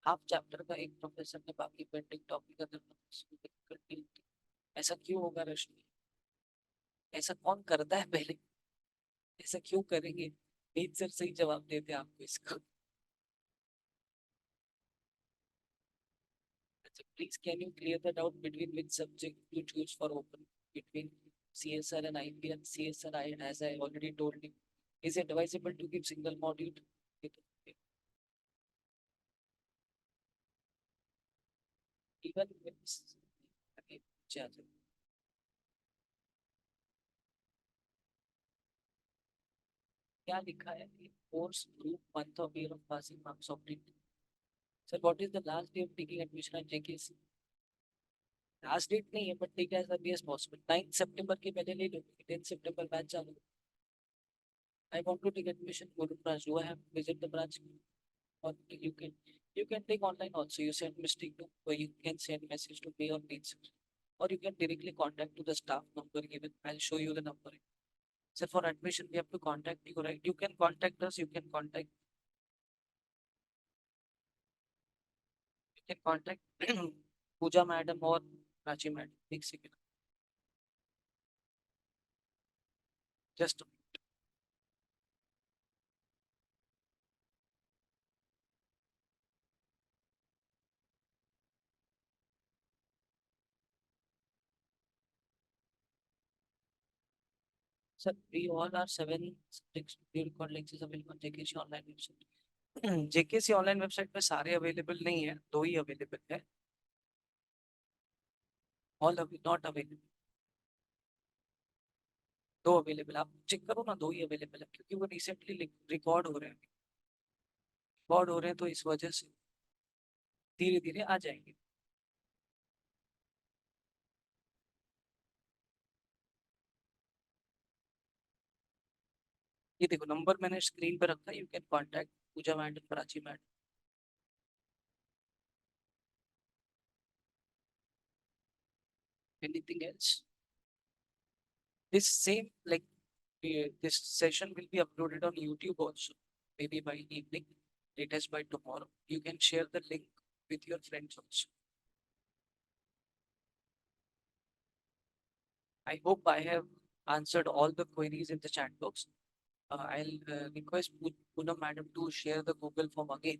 Half chapter का एक professor ने बाकी pending topic other ऐसा क्यों होगा रश्मि? ऐसा कौन करता है पहले? ऐसा क्यों करेंगे? एक सर सही जवाब देते आपको इसका। Please, can you clear the doubt between which subject you choose for open between CSR and IP and CSR? As I already told you, is it advisable to give single module? Even with okay, charge. क्या लिखा है? Course group month of year of passing marks of it. Sir, what is the last day of taking admission at JKC? Last date नहीं है but take as early as possible. 9 सितंबर के पहले ले लो, 10 सितंबर बैच चालू। I want to take admission go to branch. Do I have to visit the branch? Or you can take online also. You send mistake to, or you can send message to me or Pete, or you can directly contact to the staff number given. I'll show you the number. So for admission, we have to contact you, right? You can contact us. You can contact Pooja madam or Prachi madam. एक second. Just sir, we all are 7 pre-record lectures available on JKC online website. JKC online website पे सारे available नहीं है, 2 ही available है। All not available। 2 available, आप check करो ना, 2 ही available है क्योंकि वो recently रिकॉर्ड हो रहे हैं। रिकॉर्ड हो रहे हैं तो इस वजह से धीरे धीरे आ जाएंगे। ये देखो नंबर मैंने स्क्रीन पे रखा है, you can contact Pooja madam, Prachi madam. Anything else? This same like this session will be uploaded on YouTube also, maybe by evening, latest by tomorrow. You can share the link with your friends also. I hope I have answered all the queries in the chat box. I'll request Poonam madam to share the Google form again.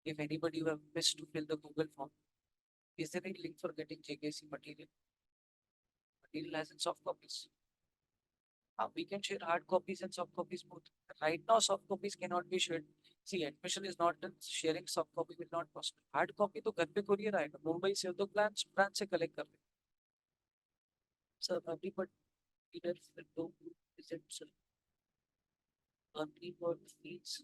If anybody who have missed to fill the Google form, is there any link for getting JKC material? Material as in soft copies. We can share hard copies and soft copies both. Right now, soft copies cannot be shared. See, admission is not done. Sharing soft copy will not possible. Hard copy तो घर पे courier आएगा, मुंबई से तो branch से collect कर ले। Sir, everybody leaders will go visit sir. Early bird fees.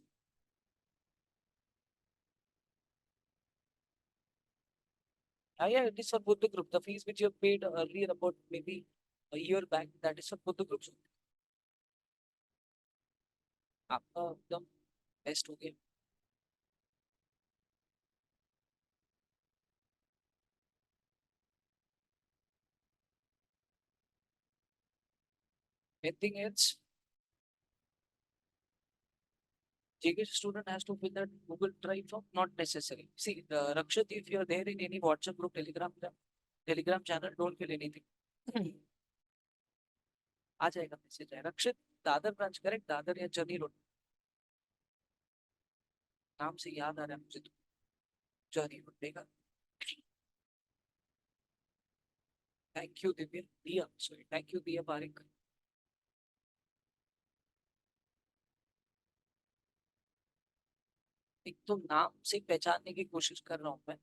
Yeah, it is for both the group. The fees which you have paid earlier about maybe a year back, that is for both the groups. आपका एकदम best हो गया। Anything else? JK student has to fill that Google Drive form? Not necessary. See, Rakshit, if you are there in any WhatsApp group, Telegram channel, don't fill anything. आ जाएगा message है रक्षित Dadar branch correct Dadar या journey road नाम से याद आ रहा है मुझे तो जर्नी रोड देगा थैंक यू दिव्या दिया सॉरी थैंक यू दिया पारिक एक तो नाम से पहचानने की कोशिश कर रहा हूँ मैं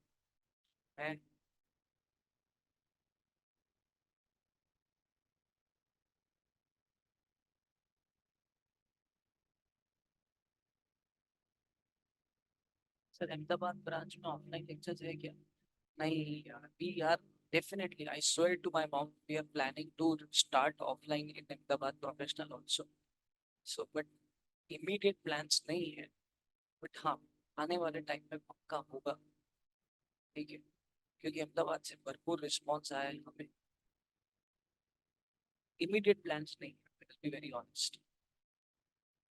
सर अहमदाबाद ब्रांच में ऑफलाइन लेक्चर्स है क्या नहीं यार we are definitely I swear to my mom we are planning to start offline in Ahmedabad professional also so but immediate plans नहीं है बट हाँ आने वाले टाइम में पक्का होगा ठीक है क्योंकि अहमदाबाद से भरपूर रिस्पॉन्स आया है हमें immediate plans नहीं है let's be very honest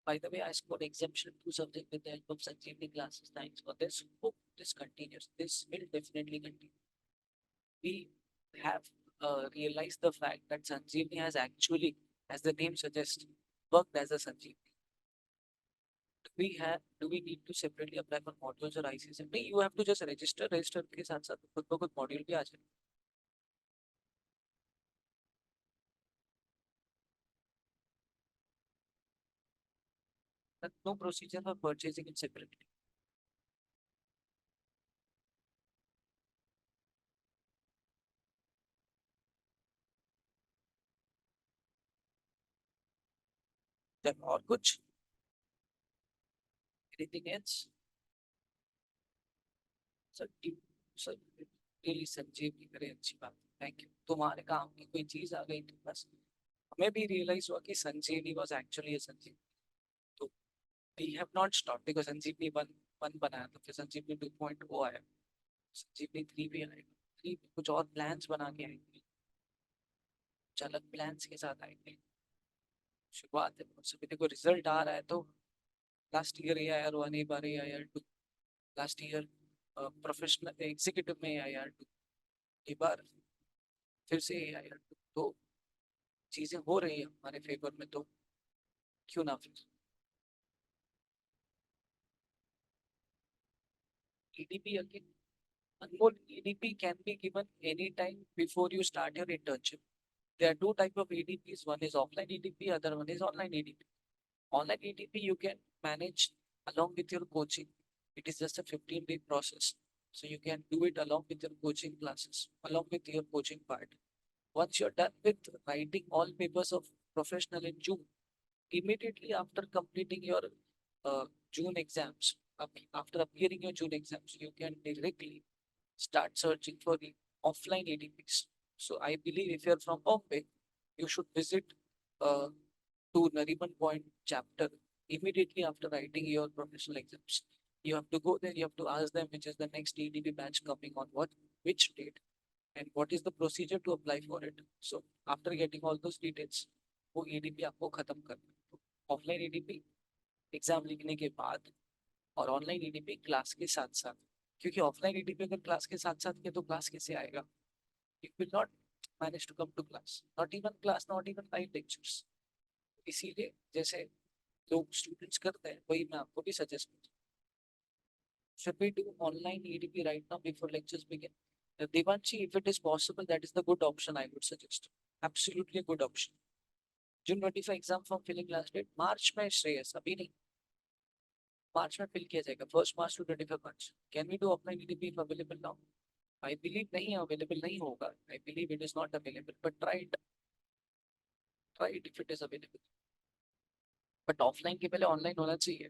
by the way I scored exemption to subject with the help of Sanjeevani classes thanks for this hope this continues this will definitely continue we have realized the fact that Sanjeevani has actually as the name suggests worked as a Sanjeevani do we need to separately apply for modules or ICs? नहीं, you have to just register के साथ साथ खुद ब खुद module भी आ जाए no procedure for purchasing it separately then और कुछ anything else sir sir really Sanjeev की करे अच्छी बात थैंक यू तुम्हारे काम की कोई चीज आ गई तो बस हमें भी रियलाइज हुआ कि Sanjeevani was actually a Sanjeev तो we have not stop because Sanjeevani 1 बनाया तो फिर संजीवनी 2.0 आया संजीवनी 3 भी आएगा 3 कुछ और प्लान्स बना के आएंगे कुछ अलग प्लान्स के साथ आएंगे शुरुआत है सभी देखो रिजल्ट आ रहा है तो लास्ट ईयर ये आया 1 एक बार ये आया 2 लास्ट ईयर प्रोफेशनल एग्जीक्यूटिव में आया 2 एक बार फिर से ये आया 2 तो चीजें हो रही है हमारे फेवर में तो क्यों ना फिर EDP again Anmol EDP can be given anytime before you start your internship there are two type of EDPs one is offline EDP other one is online EDP online EDP you can manage along with your coaching it is just a 15-day process so you can do it along with your coaching classes along with your coaching part once you're done with writing all papers of professional in June immediately after completing your June exams after appearing your June exams you can directly start searching for the offline EDPs so I believe if you're from Bombay you should visit to Nariman Point chapter immediately after writing your professional exams you have to go there you have to ask them which is the next EDP batch coming on which date and what is the procedure to apply for it so after getting all those details वो EDP आपको खत्म करना है offline EDP exam लिखने के बाद और online EDP class के साथ साथ क्योंकि ऑफलाइन EDP अगर क्लास के साथ साथ किया तो क्लास कैसे आएगा you will not manage to come to class not even live lectures इसीलिए जैसे लोग स्टूडेंट्स करते हैं वही मैं आपको भी सजेस्ट करता हूँ should we do online EDP right now before lectures begin Devanshi if it is possible that is the good option I would suggest absolutely a good option June 25 exam form filling last date March में श्रेयस अभी नहीं मार्च में fill किया जाएगा 1 March to 25 March can we do offline EDP if available now I believe नहीं है available नहीं होगा I believe it is not available but try it if it is available but offline के पहले ऑनलाइन होना चाहिए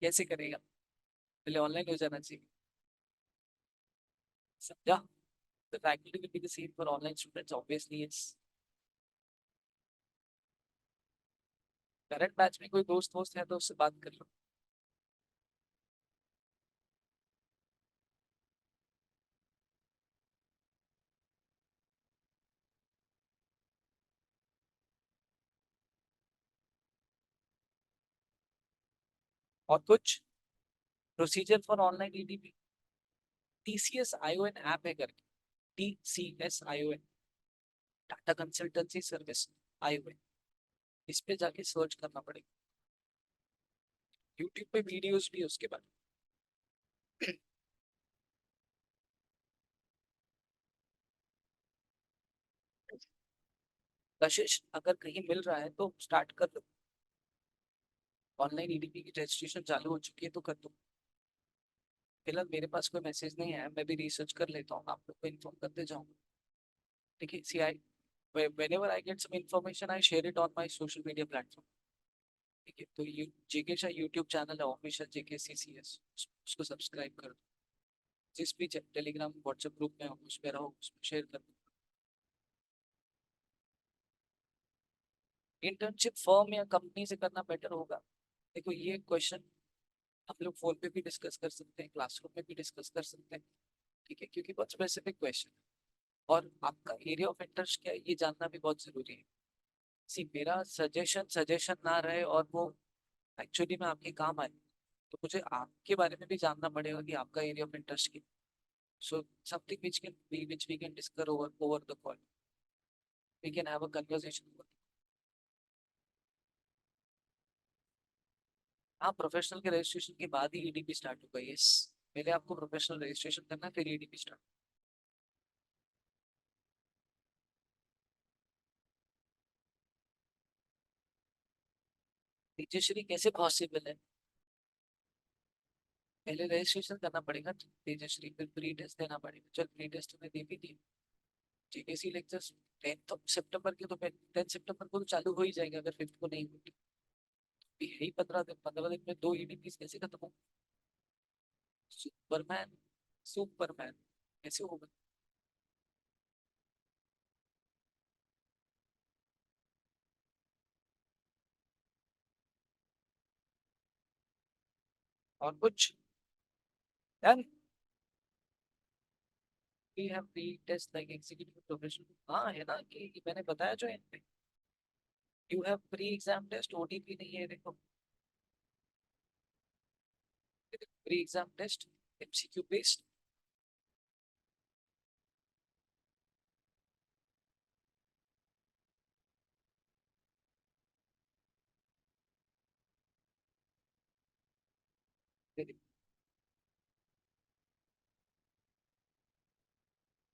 कैसे करेगा पहले ऑनलाइन हो जाना चाहिए समझा the faculty will be the same for online students obviously yes current batch में कोई दोस्त है तो उससे बात कर लो और कुछ procedure for online EDP, TCS ION app है करके, TCS ION, Tata consultancy service ION, इस पे जाके सर्च करना पड़ेगा। यूट्यूब पे वीडियोस भी है उसके बाद। कशिश अगर कहीं मिल रहा है तो स्टार्ट कर दो, ऑनलाइन ईडीपी की रजिस्ट्रेशन चालू हो चुकी है तो कर दो। फिलहाल मेरे पास कोई मैसेज नहीं है, मैं भी रिसर्च कर लेता हूँ, आप लोग को इन्फॉर्म करते जाऊंगा। ठीक है, सी आई whenever I get some information I share it on my social media platform। ठीक है, तो ये जेके शाह यूट्यूब चैनल है ऑफिशियल जेके CCS, उसको सब्सक्राइब कर दो। जिस भी टेलीग्राम व्हाट्सएप ग्रुप में हो उस पर रहो, उसमें शेयर कर दो। इंटर्नशिप फर्म या कंपनी से करना बेटर होगा, देखो ये क्वेश्चन हम लोग फोन पे भी डिस्कस कर सकते हैं, क्लासरूम में भी डिस्कस कर सकते हैं। ठीक है, क्योंकि बहुत स्पेसिफिक क्वेश्चन है और आपका एरिया ऑफ इंटरेस्ट क्या है ये जानना भी बहुत जरूरी है। सी मेरा सजेशन सजेशन ना रहे और वो एक्चुअली में आपके काम आए, तो मुझे आपके बारे में भी जानना पड़ेगा कि आपका एरिया ऑफ इंटरेस्ट क्या है। So something which we can discuss over the call, we can have a conversation over। हाँ, प्रोफेशनल के रजिस्ट्रेशन के बाद ही ईडीपी स्टार्ट होगा। यस, पहले आपको प्रोफेशनल रजिस्ट्रेशन करना है फिर ईडीपी स्टार्ट। तेजश्री कैसे पॉसिबल है, पहले रजिस्ट्रेशन करना पड़ेगा तेजश्री, फिर प्री टेस्ट देना पड़ेगा। चल प्री टेस्ट में दे भी दी, जेकेसी लेक्चर्स 10 सितंबर के, तो 10 सितंबर को तो चालू हो ही जाएगा अगर 5 को नहीं होगी। यही 15 दिन में 2 ईडीपी कैसे खत्म हो। सुपरमैन, सुपरमैन कैसे होगा। और कुछ done, we have pre test like executive professional. हाँ है ना, कि मैंने बताया जो एंड पे, you have pre exam test, OTP नहीं है देखो, pre exam test MCQ based.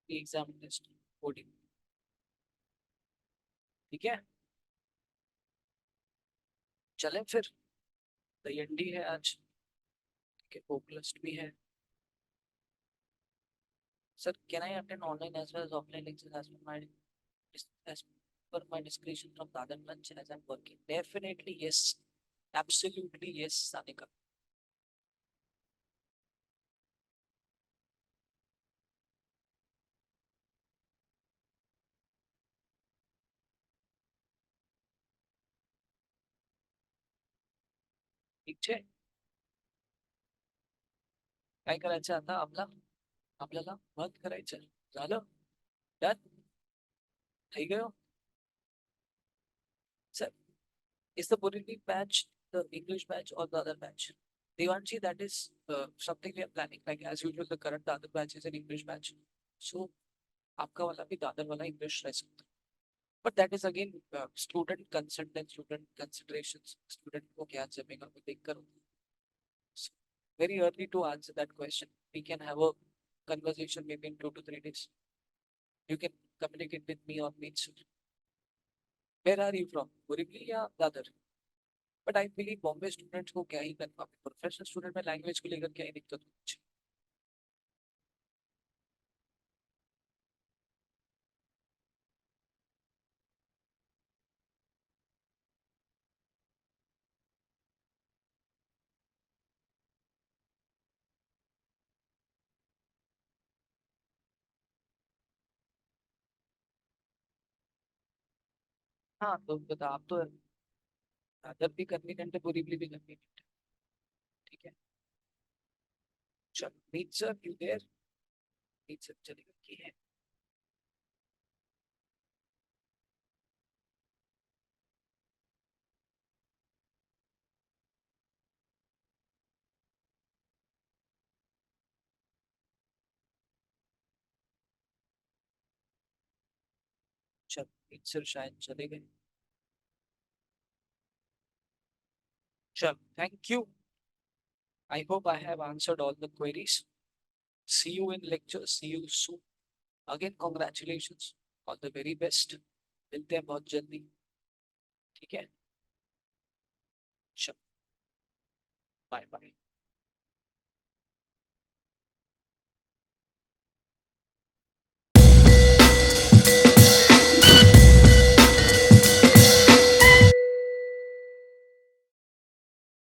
Pre exam test OTP, ठीक है। चलें फिर, DND है आज, ठीक है, ओपलस्ट भी है। Sir, can I attend online as well as offline lectures as per my discretion from Dadar branch as I'm working? Definitely yes, absolutely yes, Sanika। ठीक है, काय करायचं आता आपल्याला बंद करायचं झालं, डन થઈ ગયો। Sir, is the Borivali batch the English batch or the other batch? Devanshi, that is something we are planning, like as usual the current Dadar batch is an English batch, so आपका वाला भी दादर वाला English रह सकता है। But that is again student consent and student considerations, student को क्या जमेगा वो देख कर। Very early to answer that question, we can have a conversation maybe in 2 to 3 days, you can communicate with me on Meet। Where are you from, Borivali या Dadar? But I believe Bombay students को क्या ही करना, professional student में language को लेकर क्या ही दिक्कत होती है। हाँ तो बता, आप तो दादर भी कन्वीनियंट है, बोरीवली भी कन्वीनियंट है, ठीक है। चल meet sir, you there, meet sir चलेगा कि है। आंसर शायद चले गए। चल, thank you. I hope I have answered all the queries. See you in lecture. See you soon. Again, congratulations. All the very best. मिलते हैं बहुत जल्दी। ठीक है? चल, बाय बाय।